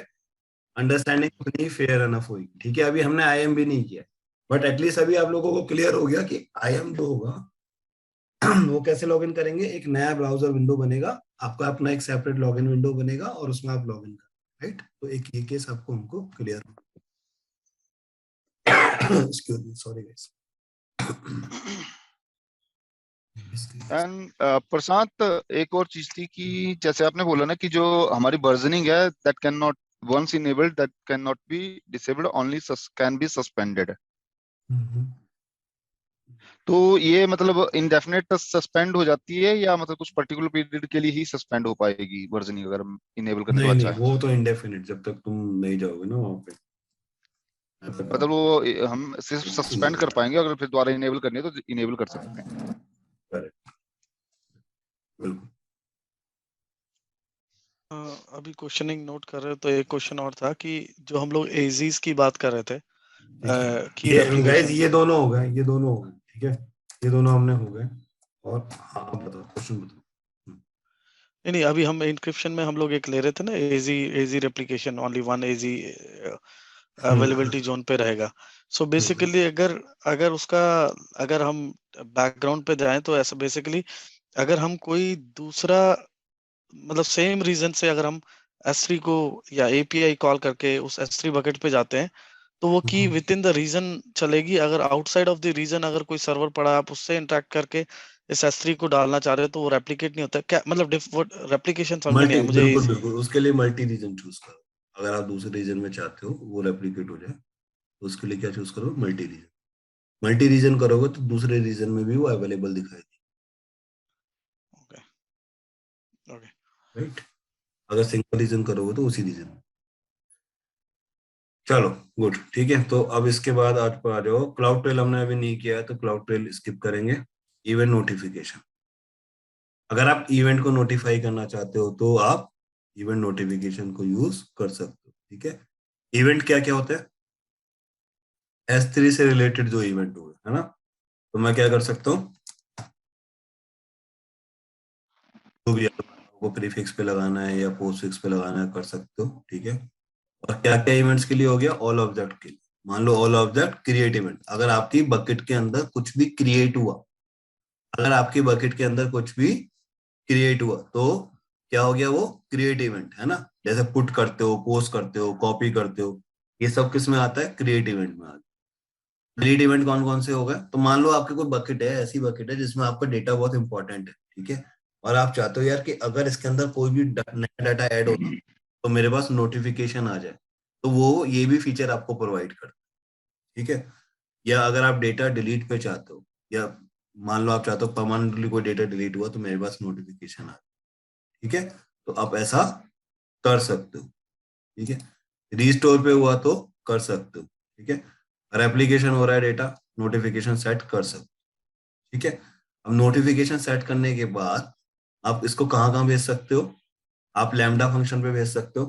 अंडरस्टैंडिंग उतनी फेयर एनफ होगी, ठीक है। अभी हमने आईएम भी नहीं किया, बट एटलीस्ट अभी आप लोगों को क्लियर हो गया कि आईएम जो होगा वो कैसे लॉगिन करेंगे। एक नया ब्राउजर विंडो बनेगा, आपका अपना एक सेपरेट लॉगिन विंडो बनेगा और उसमें आप लॉगिन करें, राइट? तो एक ये केस आपको हमको clear excuse me, sorry guys. And Prashant, एक और चीज थी कि जैसे आपने बोला ना कि जो हमारी वर्जनिंग है that can not once enabled that can not be disabled, only can be suspended. तो ये मतलब इंडेफिनेट सस्पेंड हो जाती है या मतलब कुछ पर्टिकुलर पीरियड के लिए ही सस्पेंड हो पाएगी वर्जनिंग अगर हम इनेबल करने के नहीं बाद नहीं, चाहे? वो तो इंडेफिनिट, जब तक तुम नहीं जाओगे ना वहां पे। मतलब वो हम सिर्फ सस्पेंड कर पाएंगे, अगर फिर दोबारा इनेबल करनी है तो इनेबल कर सकते हैं। करेक्ट, बिल्कुल। अभी क्वेश्चनिंग नोट कर रहे हो तो एक क्वेश्चन और था कि जो हम लोग एजीज की बात कर रहे थे की ये गाइस रेप्लिकेशन। ये दोनों हो गए, ये दोनों हो गए, ठीक है। ये दोनों हमने हो गए। और हाँ, आप बताओ, क्वेश्चन बताओ। नहीं नहीं, अभी हम इंक्रिप्शन में हम लोग एक ले रहे थे ना, एजी replication, only one AG availability zone पे रहेगा। सो बेसिकली अगर अगर उसका अगर हम बैकग्राउंड पे जाएं तो ऐसा बेसिकली अगर हम कोई दूसरा मतलब सेम रीजन से अगर हम S3 को या एपीआई कॉल करके उस S3 बकेट पे जाते हैं तो वो की विद इन द रीजन चलेगी। अगर आउटसाइड ऑफ द रीजन अगर कोई सर्वर पड़ा है, आप उससे इंटरेक्ट करके इस S3 को डालना चाह रहे हो तो वो रेप्लिकेट नहीं होता क्या? मतलब रेप्लिकेशन समझ में नहीं मल्टी, आया मुझे। बिल्कुल बिल्कुल, उसके लिए मल्टी रीजन चूज करो। अगर आप दूसरे रीजन में चाहते हो वो रेप्लिकेट हो जाए तो उसके लिए क्या चूज करो? Multi reason. मल्टी रीजन करोगे तो दूसरे रीजन में भी वो अवेलेबल दिखाएगी, ओके ओके। राइट? अगर सिंगल रीजन करोगे तो उसी रीजन में। चलो गुड, ठीक है। तो अब इसके बाद आज पर आ जाओ। क्लाउड ट्रेल हमने अभी नहीं किया है तो क्लाउड ट्रेल स्किप करेंगे। इवेंट नोटिफिकेशन, अगर आप इवेंट को नोटिफाई करना चाहते हो तो आप इवेंट नोटिफिकेशन को यूज कर सकते हो, ठीक है। इवेंट क्या क्या होता है? S3 से रिलेटेड जो इवेंट हो गए, है ना? तो मैं क्या कर सकता हूँ, जो भी आपको प्रीफिक्स पे लगाना है या पोस्टफिक्स पे लगाना है कर सकते हो, ठीक है। और क्या क्या इवेंट्स के लिए हो गया? ऑल ऑब्जेक्ट के लिए। मान लो ऑल ऑब्जेक्ट क्रिएट इवेंट, अगर आपकी बकेट के अंदर कुछ भी क्रिएट हुआ, अगर आपकी बकेट के अंदर कुछ भी क्रिएट हुआ तो क्या हो गया? वो क्रिएट इवेंट, है ना? जैसे पुट करते हो, पोस्ट करते हो, कॉपी करते हो, ये सब किस में आता है? क्रिएट इवेंट में आता है। क्रिएट इवेंट कौन कौन से हो गए? तो मान लो आपकी कोई बकेट है, ऐसी बकेट है जिसमें आपका डेटा बहुत इंपॉर्टेंट है, ठीक है। और आप चाहते हो यार कि अगर इसके अंदर कोई भी नया डाटा ऐड हो तो मेरे पास नोटिफिकेशन आ जाए, तो वो ये भी फीचर आपको प्रोवाइड करता है, ठीक है। या अगर आप डेटा डिलीट पे चाहते हो, या मान लो आप चाहते हो परमानेंटली कोई डेटा डिलीट हुआ तो मेरे पास नोटिफिकेशन आ, ठीक है। तो आप ऐसा कर सकते हो, ठीक है। रीस्टोर पे हुआ तो कर सकते हो, ठीक है। रेप्लिकेशन हो रहा है डेटा, नोटिफिकेशन सेट कर सकते हो, ठीक है। अब नोटिफिकेशन सेट करने के बाद आप इसको कहाँ कहाँ भेज सकते हो? आप लैम्डा फंक्शन पे भेज सकते हो।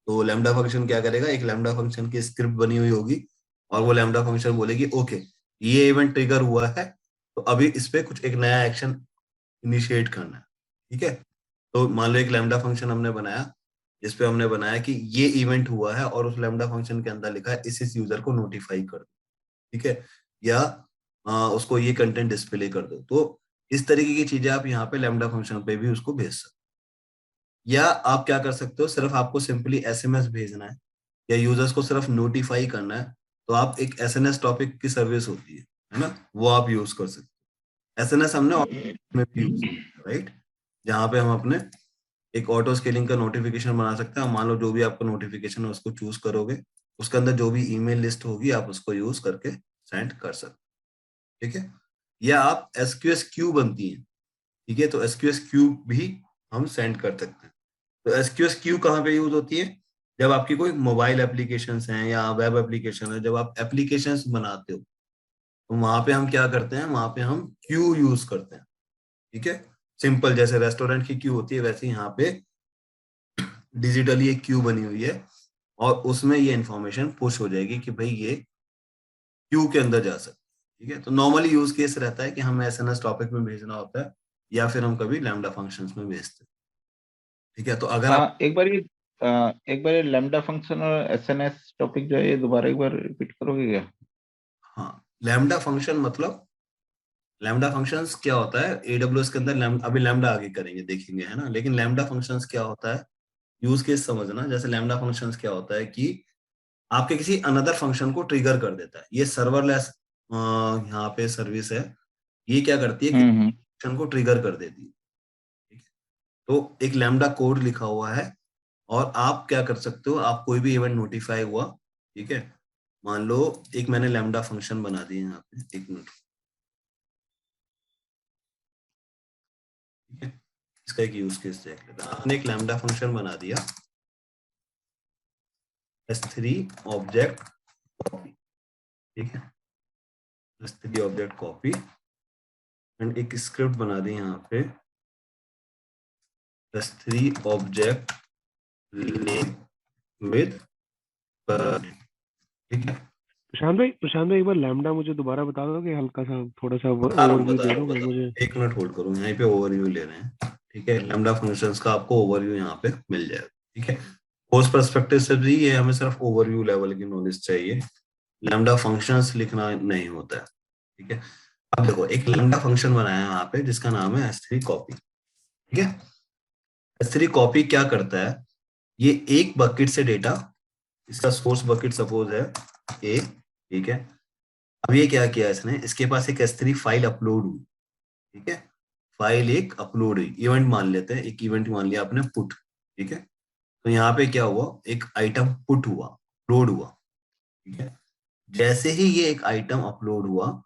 तो लैम्डा फंक्शन क्या करेगा? एक लैम्डा फंक्शन की स्क्रिप्ट बनी हुई होगी और वो लैम्डा फंक्शन बोलेगी ओके ये इवेंट ट्रिगर हुआ है तो अभी इस पे कुछ एक नया एक्शन इनिशिएट करना है, ठीक है। तो मान लो एक लैम्डा फंक्शन हमने बनाया जिस पे हमने बनाया कि ये इवेंट हुआ है और उस लैम्डा फंक्शन के अंदर लिखा है इस यूजर को नोटिफाई कर दो, ठीक है। या उसको ये कंटेंट डिस्प्ले कर दो। तो इस तरीके की चीजें आप यहाँ पे लैम्डा फंक्शन पे भी उसको भेज सकते हो। या आप क्या कर सकते हो, सिर्फ आपको सिंपली SMS भेजना है या यूजर्स को सिर्फ नोटिफाई करना है तो आप एक SNS टॉपिक की सर्विस होती है ना, वो आप यूज कर सकते हो। एसएनएस हमने में भी यूज किया, राइट, जहाँ पे हम अपने एक ऑटो स्केलिंग का नोटिफिकेशन बना सकते हैं। मान लो जो भी आपका नोटिफिकेशन है उसको चूज करोगे, उसके अंदर जो भी ईमेल लिस्ट होगी आप उसको यूज करके सेंड कर सकते, ठीक है। या आप एसक्यूएस क्यू बनती है, ठीक है, तो एसक्यूएस क्यू भी हम सेंड कर सकते हैं। तो एसक्यूएस क्यू कहाँ पे यूज होती है? जब आपकी कोई मोबाइल एप्लीकेशंस हैं या वेब एप्लीकेशन है, जब आप एप्लीकेशंस बनाते हो तो वहां पे हम क्या करते हैं, वहां पे हम क्यू यूज करते हैं, ठीक है। सिंपल जैसे रेस्टोरेंट की क्यू होती है वैसे यहाँ पे डिजिटली एक क्यू बनी हुई है और उसमें ये इंफॉर्मेशन पुश हो जाएगी कि भाई ये क्यू के अंदर जा सकते हैं, ठीक है। तो नॉर्मली यूज केस रहता है कि हमें एसएनएस टॉपिक में भेजना होता है या फिर हम कभी लैम्डा फंक्शंस में भेजते हैं, ठीक है। तो अगर आप एक बार ये लैम्डा फंक्शन और एसएनएस टॉपिक जो है ये दोबारा एक बार रिपीट करोगे क्या? हाँ, लैम्डा फंक्शन मतलब लैम्डा फंक्शंस क्या होता है एडब्ल्यूएस के अंदर, अभी लैम्डा आगे करेंगे देखेंगे, है ना। लेकिन लैम्डा फंक्शंस क्या होता है, यूज केस समझना। जैसे लैम्डा फंक्शंस क्या होता है कि आपके किसी अनदर फंक्शन को ट्रिगर कर देता है। ये सर्वरलेस यहाँ पे सर्विस है, ये क्या करती है कि हम्म। फंक्शन को ट्रिगर कर देती है, ठीक है। तो एक लैम्डा कोड लिखा हुआ है और आप क्या कर सकते हो, आप कोई भी इवेंट नोटिफाई हुआ, ठीक है, मान लो एक मैंने लैम्डा फंक्शन बना दिया यहाँ पे, एक मिनट, ठीक है। इसका एक यूज केस देख लेते हैं। आपने एक लैम्डा फंक्शन बना दिया S3 ऑब्जेक्ट कॉपी, ठीक है, S3 ऑब्जेक्ट कॉपी एंड एक स्क्रिप्ट बना दी यहाँ पे S3 ऑब्जेक्ट नेम विद, ठीक है। प्रशांत भाई एक बार लैम्डा मुझे दोबारा बता दोगे, हल्का सा थोड़ा सा ओवरव्यू बता दे रहा हूँ, दोगे मुझे? एक मिनट होल्ड करो, यहाँ पे ओवरव्यू ले रहे हैं, ठीक है। लैम्डा फंक्शंस का आपको ओवरव्यू यहाँ पे मिल जाएगा, ठीक है। कोर्स पर्सपेक्टिव से भी ये हमें सिर्फ ओवरव्यू लेवल की नॉलेज चाहिए, लैम्डा फंक्शंस लिखना नहीं होता है, ठीक है। अब देखो एक लैम्डा फंक्शन बनाया है यहाँ पे जिसका नाम है S3 कॉपी, ठीक है। S3 कॉपी क्या करता है, ये एक बकेट से डेटा, इसका सोर्स बकेट सपोज है A, ठीक है। अब ये क्या किया इसने, इसके पास एक S3 फाइल अपलोड हुई, ठीक है। फाइल एक अपलोड हुई, इवेंट मान लेते हैं, एक इवेंट मान लिया आपने पुट, ठीक है। तो यहाँ पे क्या हुआ, एक आइटम पुट हुआ, अपलोड हुआ, ठीक है। जैसे ही ये एक आइटम अपलोड हुआ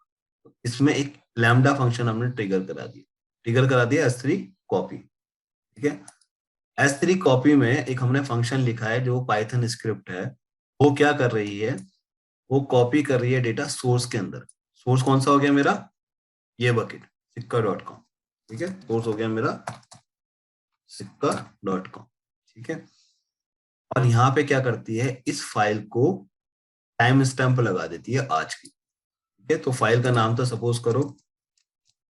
इसमें एक लैम्डा फंक्शन हमने ट्रिगर करा दिया S3 कॉपी, ठीक है। S3 कॉपी में एक हमने फंक्शन लिखा है जो पाइथन स्क्रिप्ट है, वो क्या कर रही है, वो कॉपी कर रही है डेटा सोर्स के अंदर। सोर्स कौन सा हो गया मेरा, ये बकेट सिक्का.com, ठीक है, सोर्स हो गया मेरा सिक्का.com, ठीक है। और यहाँ पे क्या करती है, इस फाइल को टाइम स्टैंप लगा देती है आज की, ठीक है। तो फाइल का नाम था सपोज करो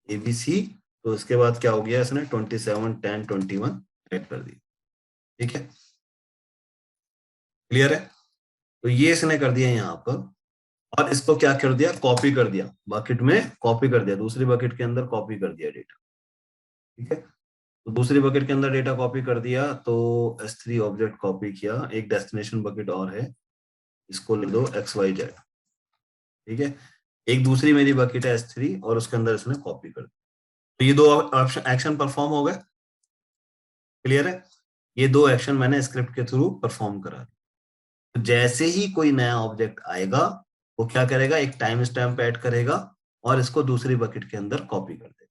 ABC, तो इसके बाद क्या हो गया, इसने 27/10/21 ऐड कर दिया, ठीक है, क्लियर है। तो ये इसने कर दिया यहाँ पर, और इसको क्या कर दिया, कॉपी कर दिया बकेट में, कॉपी कर दिया दूसरी बकेट के अंदर, कॉपी कर दिया डेटा, ठीक है। तो दूसरी बकेट के अंदर डेटा कॉपी कर दिया, तो S3 ऑब्जेक्ट कॉपी किया, एक डेस्टिनेशन बकेट और है, इसको ले दो XYZ, ठीक है। एक दूसरी मेरी बकेट है S3 और उसके अंदर इसने कॉपी कर दिया। तो ये दो एक्शन परफॉर्म हो गए, क्लियर है। ये दो एक्शन मैंने स्क्रिप्ट के थ्रू परफॉर्म करा दिया। तो जैसे ही कोई नया ऑब्जेक्ट आएगा वो क्या करेगा, एक टाइम स्टैम्प ऐड करेगा और इसको दूसरी बकेट के अंदर कॉपी कर देगा।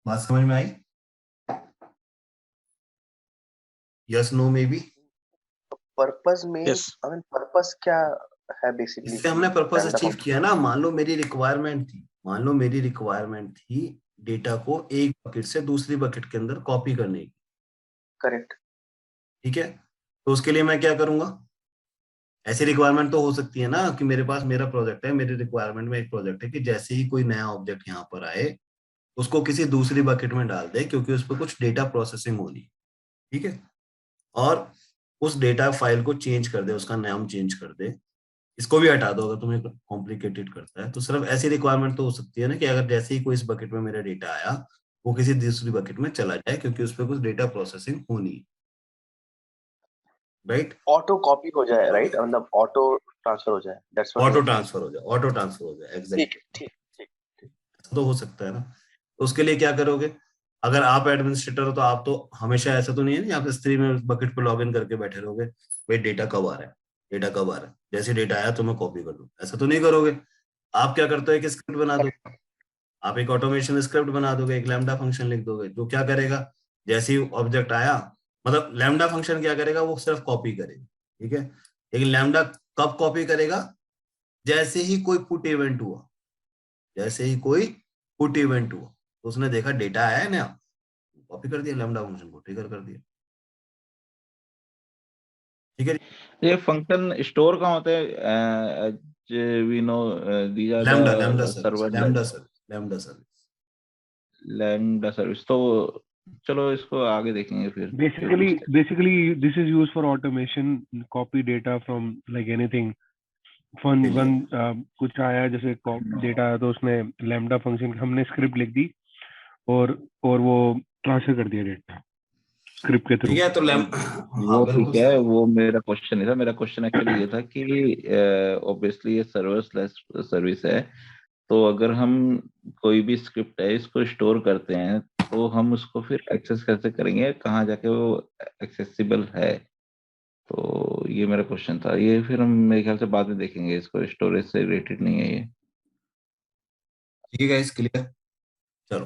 बात समझ में आई? Yes no maybe? Purpose में यस आई मीन पर्पस क्या है बेसिकली? इससे हमने पर्पस अचीव किया ना। मान लो मेरी रिक्वायरमेंट थी डेटा को एक बकेट से दूसरी बकेट के अंदर कॉपी करने की, करेक्ट। ठीक है। तो उसके लिए मैं क्या करूंगा, ऐसी रिक्वायरमेंट तो हो सकती है ना कि मेरे पास मेरा प्रोजेक्ट है, मेरी रिक्वायरमेंट में एक प्रोजेक्ट है कि जैसे ही कोई नया ऑब्जेक्ट यहाँ पर आए उसको किसी दूसरी बकेट में डाल दे क्योंकि उस पर कुछ डेटा प्रोसेसिंग होनी है, ठीक है। और उस डेटा फाइल को चेंज कर दे, उसका नाम चेंज कर दे, इसको भी हटा दो अगर तुम्हें कॉम्प्लिकेटेड करता है। तो सिर्फ ऐसी रिक्वायरमेंट तो हो सकती है ना कि अगर जैसे ही कोई इस बकेट में मेरा डेटा आया वो किसी दूसरी बकेट में चला जाए क्योंकि उस पर कुछ डेटा प्रोसेसिंग होनी है। राइट, ऑटो कॉपी हो जाए, राइट, मतलब ऑटो ट्रांसफर हो जाए, दैट्स व्हाट ऑटो ट्रांसफर हो जाए, ऑटो ट्रांसफर हो जाए, ठीक एग्जैक्टली। ठीक ठीक। तो हो सकता है ना, तो उसके लिए क्या करोगे? अगर आप एडमिनिस्ट्रेटर हो तो आप तो हमेशा, ऐसा तो नहीं है ना आप S3 में बकेट पे लॉग इन करके बैठे रहोगे, भाई डेटा कब आ रहा है, डेटा कब आ रहा है, जैसे डेटा आया तो मैं कॉपी कर लूँ, ऐसा तो नहीं करोगे। आप क्या करते हो, एक स्क्रिप्ट बना दो, आप एक ऑटोमेशन स्क्रिप्ट बना दोगे, एक लैम्डा फंक्शन लिख दोगे, जो क्या करेगा, जैसे ही ऑब्जेक्ट आया, मतलब लैम्डा फंक्शन क्या करेगा, वो सिर्फ कॉपी करेगा, ठीक है। लेकिन लैम्डा कब कॉपी करेगा, जैसे ही कोई पुट इवेंट हुआ, जैसे ही कोई पुट इवेंट हुआ, तो उसने देखा डेटा आया है ना, कॉपी कर दिया लैम्डा फंक्शन को, ट्रिगर कर दिया, ठीक है। ये फंक्शन स्टोर कहाँ होते हैं? As we know, these are Lambda Lambda the service, server Lambda service, Lambda service. Lambda service. तो चलो इसको आगे देखेंगे फिर Basically, future step। basically this is used for automation, copy data from like anything. Fun के लिए one कुछ आया जैसे डेटा आया तो उसमें लैम्डा फंक्शन हमने स्क्रिप्ट लिख दी और वो ट्रांसफर कर दिया डेटा स्क्रिप्ट के थ्रू। ठीक है, तो हाँ वो बिल्कुल ठीक है, सही। वो मेरा क्वेश्चन नहीं था। मेरा क्वेश्चन एक्चुअली ये था कि ऑब्वियसली ये सर्वर स्लैश सर्विस है, तो अगर हम कोई भी स्क्रिप्ट है इसको स्टोर करते हैं तो हम उसको फिर एक्सेस कैसे करेंगे, कहाँ जाके वो एक्सेसिबल है। तो ये मेरा क्वेश्चन था, ये फिर हम मेरे ख्याल से बाद में देखेंगे, इसको स्टोरेज से रिलेटेड नहीं है ये। ठीक है गाइस, क्लियर। चलो,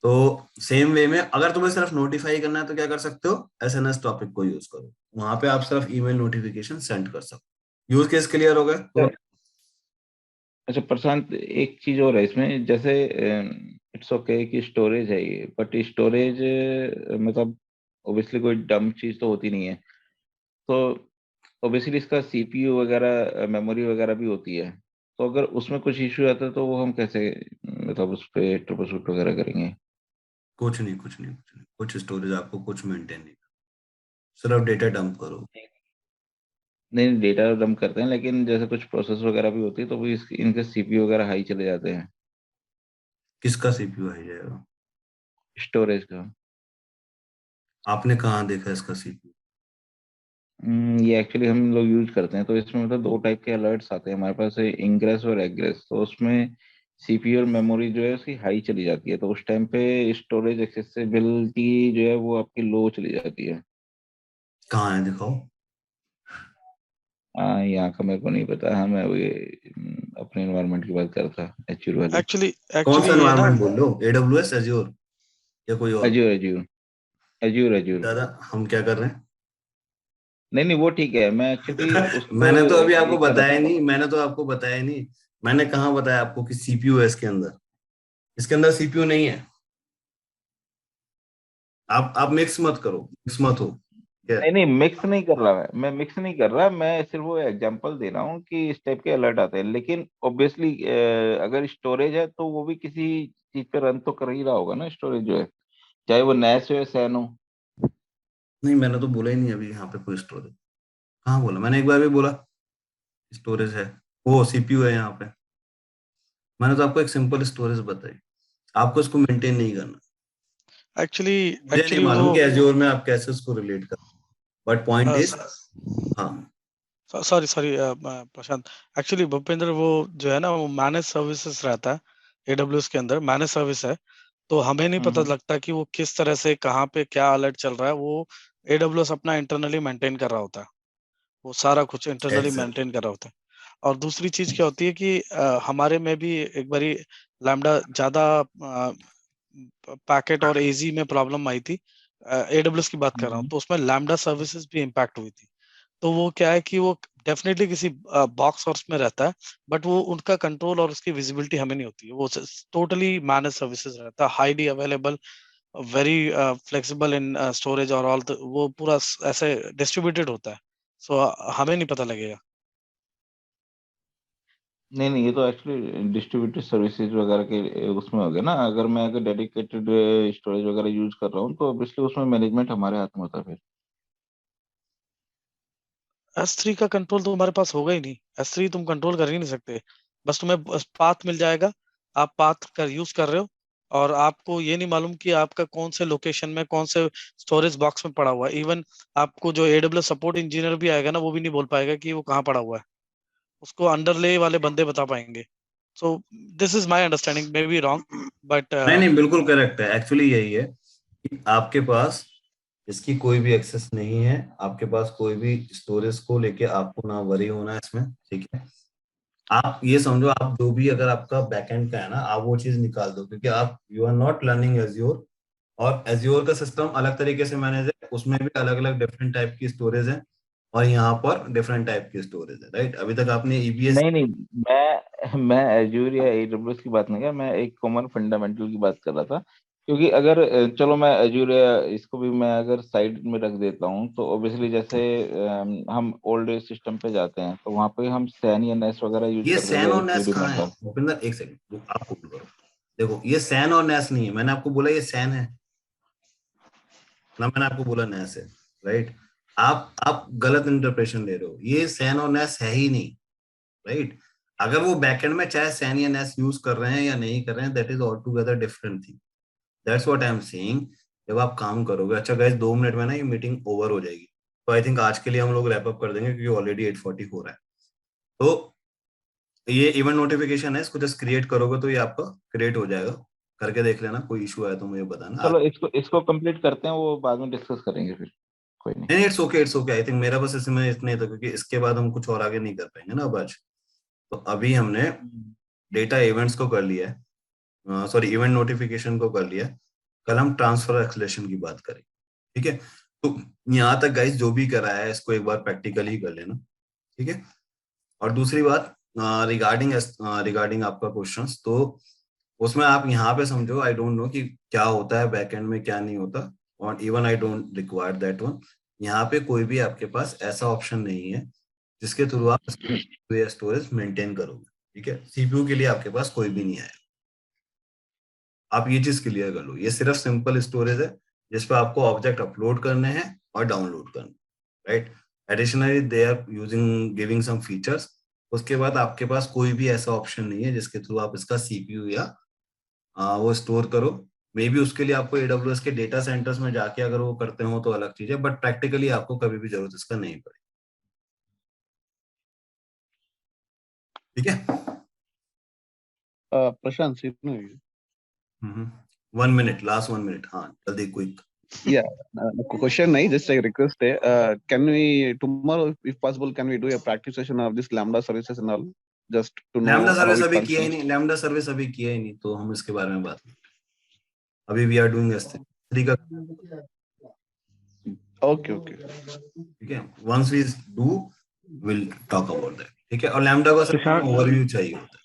तो सेम वे में अगर तुम्हें सिर्फ नोटिफाई करना है तो क्या कर सकते हो, SNS टॉपिक को यूज करो, वहां पे आप सिर्फ ईमेल नोटिफिकेशन सेंड कर सकते हो। यूज केस क्लियर हो गया तो अच्छा प्रशांत, एक चीज और है इसमें, जैसे इट्स ओके कि स्टोरेज है ये, बट स्टोरेज मतलब ओब्वियसली कोई डम चीज तो होती नहीं है। तो ओब्वियसली इसका सीपीयू वगैरह मेमोरी वगैरह भी होती है। तो अगर उसमें कुछ इश्यू आता है तो वो हम कैसे मतलब उस पर ट्रबल शूट वगैरह करेंगे? कुछ नहीं, कुछ नहीं, कुछ नहीं, कुछ स्टोरेज आपको कुछ मेंटेन नहीं, सिर्फ डेटा डंप करो। नहीं, डेटा डंप करते हैं, लेकिन जैसे कुछ प्रोसेस वगैरह भी होती है तो वो इनके सीपीयू वगैरह हाई चले जाते हैं किसका CPU आ जाएगा? स्टोरेज का। आपने कहाँ देखा इसका CPU? ये एक्चुअली हम लोग यूज करते हैं, तो इसमें मतलब दो टाइप के अलर्ट्स आते हैं हमारे पास, इंग्रेस और एग्रेस। तो उसमें सीपीयू और मेमोरी जो है उसकी हाई चली जाती है, तो उस टाइम पे स्टोरेज एक्सेसिबिलिटी जो है वो आपकी लो चली जाती है। कहाँ है, दिखाओ। हाँ, यहाँ का मेरे को नहीं पता। हाँ, मैं वही अपने एनवायरनमेंट की बात कर रहा था, एचयूर वाली। एक्चुअली कौन सा एक्चुअली ये ना एनवायरनमेंट बोल रहे हो, AWS, एज्योर या कोई और? Azure azure azure azure. दादा हम क्या कर रहे हैं? नहीं नहीं, वो ठीक है, मैं एक्चुअली उसको मैंने तो अभी ये आपको कर रहा बताया था। नहीं, मैंने तो आपको बताया नहीं। मैंने कहाँ बताया आपको कि CPU है इसके अंदर? इसके अंदर CPU नहीं है। आप मिक्स मत करो, मिक्स मत हो, ठीक है। नहीं नहीं, मिक्स नहीं कर रहा मैं मिक्स नहीं कर रहा, मैं सिर्फ वो एग्जांपल दे रहा हूँ कि इस टाइप के अलर्ट आते हैं। लेकिन ऑब्वियसली अगर स्टोरेज है तो वो भी किसी चीज पे रन तो कर ही रहा होगा ना स्टोरेज जो है, चाहे वो नैस हो या सैन हो। नहीं, मैंने तो बोला ही नहीं अभी यहाँ पे कोई स्टोरेज, कहाँ बोला मैंने? एक बार भी बोला स्टोरेज है? वो CPU है यहाँ पे। मैंने तो आपको एक सिंपल स्टोरेज बताई, आपको इसको मेंटेन नहीं करना। एक्चुअली मुझे नहीं एक्चुअली वो मालूम कि एज्योर में आप कैसे उसको रिलेट कर, बट पॉइंट इज, हाँ। सॉरी सॉरी प्रशांत, एक्चुअली भूपेंद्र वो जो है ना वो मैनेज सर्विसेज रहता है एडब्ल्यूएस के अंदर, मैनेज सर्विस है। तो हमें नहीं पता हम्म। लगता कि वो किस तरह से कहाँ पे क्या अलर्ट चल रहा है, वो एडब्ल्यूएस अपना इंटरनली मेंटेन कर रहा होता है, वो सारा कुछ इंटरनली एग्जैक्टली। मेंटेन कर रहा होता है। और दूसरी चीज क्या होती है कि हमारे में भी एक बारी लैम्डा ज्यादा पैकेट और एजी में प्रॉब्लम आई थी, एडब्ल्यूएस की बात कर रहा हूँ, हम्म। तो उसमें लैम्डा सर्विसेज भी इम्पैक्ट हुई थी। तो वो क्या है कि वो डेफिनेटली किसी बॉक्स और में रहता है, बट वो उनका कंट्रोल और उसकी विजिबिलिटी हमें नहीं होती है, वो टोटली मैनेज सर्विसेज रहता है, highly available, very flexible in storage और ऑल, वो पूरा ऐसे डिस्ट्रीब्यूटेड होता है। सो हमें नहीं पता लगेगा। नहीं नहीं, ये तो एक्चुअली डिस्ट्रीब्यूटेड सर्विसेज वगैरह के उसमें हो गया ना। अगर मैं अगर डेडिकेटेड स्टोरेज वगैरह यूज कर रहा हूँ तो ऑब्वियसली उसमें मैनेजमेंट हमारे हाथ में होता है फिर। S3 का कंट्रोल तो तुम्हारे पास होगा ही नहीं, S3 तुम कंट्रोल कर ही नहीं सकते। बस तुम्हें पाथ मिल जाएगा, आप पाथ कर यूज कर रहे हो, और आपको ये नहीं मालूम कि आपका कौन से लोकेशन में कौन से स्टोरेज बॉक्स में पड़ा हुआ है। इवन आपको जो AWS सपोर्ट इंजीनियर भी आएगा ना, वो भी नहीं बोल पाएगा कि वो कहाँ पड़ा हुआ है, उसको अंडरले वाले बंदे बता पाएंगे। So this is my understanding, may be wrong, but नहीं नहीं, बिल्कुल करेक्ट है। एक्चुअली यही है कि आपके पास इसकी कोई भी एक्सेस नहीं है, आपके पास कोई भी स्टोरेज को लेके आपको ना वरी होना है इसमें, ठीक है। आप ये समझो, आप जो भी अगर आपका बैकएंड का है ना, आप वो चीज निकाल दो, क्योंकि आप you are not learning Azure, और एज्योर का सिस्टम अलग तरीके से मैनेज है, उसमें भी अलग अलग डिफरेंट टाइप की स्टोरेज है, और यहाँ पर डिफरेंट टाइप की स्टोरेज है, राइट। अभी तक आपने ईबीएस, नहीं नहीं, मैं एज्योर या AWS की बात नहीं कर, मैं एक कॉमन फंडामेंटल की बात कर रहा था। क्योंकि अगर चलो मैं एज्योर या इसको भी मैं अगर साइड में रख देता हूँ, तो ऑब्वियसली जैसे हम ओल्ड एज सिस्टम पे जाते हैं तो वहाँ पे हम सैन या नेस वगैरह यूज ये करते सैन थे, और इफ यू नेस कहाँ है रिमेम्बर। भूपिंदर? एक सेकंड, आप होल्ड करो। देखो, ये सैन और नेस नहीं है, मैंने आपको बोला ये सैन है ना, मैंने आपको बोला नेस है, राइट। आप गलत इंटरप्रेशन ले रहे हो, ये सैन और नेस है ही नहीं, राइट। अगर वो बैकएंड में चाहे सैन या नेस यूज कर रहे हैं या नहीं कर रहे हैं, that is all together different thing. That's what I am saying. जब आप काम करोगे, अच्छा गाइस 2 मिनट में ना ये मीटिंग ओवर हो जाएगी, तो आई थिंक आज के लिए हम लोग रैप अप कर देंगे, क्योंकि ऑलरेडी 8:40 हो रहा है। तो ये इवेंट नोटिफिकेशन है, इसको जस्ट क्रिएट करोगे तो ये आपका क्रिएट हो जाएगा। करके देख लेना, कोई इशू आया तो मुझे बताना। चलो इसको इसको कंप्लीट करते हैं, वो बाद में डिस्कस करेंगे फिर, कोई नहीं। नहीं, it's okay, it's okay. I think मेरा बस इसमें इतना ही था, क्योंकि इसके बाद हम कुछ और आगे नहीं कर पाएंगे ना अब आज। तो अभी हमने डेटा इवेंट्स को कर लिया है, सॉरी इवेंट नोटिफिकेशन को कर लिया है। कल हम ट्रांसफर एक्सेलेरेशन की बात करेंगे, ठीक है। तो यहाँ तक गाइस जो भी करा है इसको एक बार प्रैक्टिकली कर लेना, ठीक है। और दूसरी बात, रिगार्डिंग रिगार्डिंग आपका क्वेश्चंस, तो उसमें आप यहाँ पे समझो, आई डोंट नो कि क्या होता है बैकएंड में क्या नहीं होता, और even I don't require that one. यहाँ पे कोई भी आपके पास ऐसा ऑप्शन नहीं है जिसके थ्रू आप स्टोरेज मेंटेन करोगे, ठीक है। सीपीयू के लिए आपके पास कोई भी नहीं आया। आप ये चीज क्लियर कर लो, ये सिर्फ सिंपल स्टोरेज है जिसपे आपको ऑब्जेक्ट अपलोड करने हैं और डाउनलोड करने, right. Additionally they are using giving some features. उसके बाद आपके पास कोई भी ऐसा ऑप्शन नहीं है जिसके थ्रू आप इसका सीपीयू या वो स्टोर करो। मे बी उसके लिए आपको AWS के डेटा सेंटर्स में जाके अगर वो करते हो तो अलग चीज है, बट प्रैक्टिकली आपको कभी भी जरूरत इसका नहीं पड़ेगी, ठीक है। Prashant, हम्म 1 मिनट, लास्ट 1 मिनट, हाँ जल्दी, quick. yeah, question nahi, just a request. Can we tomorrow, if possible, can we do a practice session of this Lambda services and all, just to know lambda how service it अभी किया ही functions? नहीं, lambda service अभी किया ही नहीं, तो हम इसके बारे में बात नहीं। अभी वी आर डूइंग S3 का, Okay, okay. ठीक है। Once we do will talk about that, ठीक है। और लैम्डा का प्रशांत ओवरव्यू चाहिए होता है।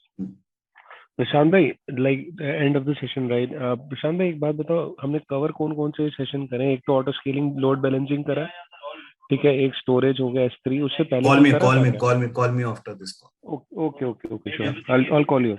प्रशांत भाई, like end of the session, right. Prashant भाई एक बात बताओ, हमने कवर कौन कौन से सेशन करे? एक तो ऑटो स्केलिंग लोड बैलेंसिंग करा, ठीक है, एक स्टोरेज हो गया S3, उससे पहले कॉल कोई मी करा कॉल था मी क्या? Call me call me after this call. Okay okay okay, sure, I'll call you.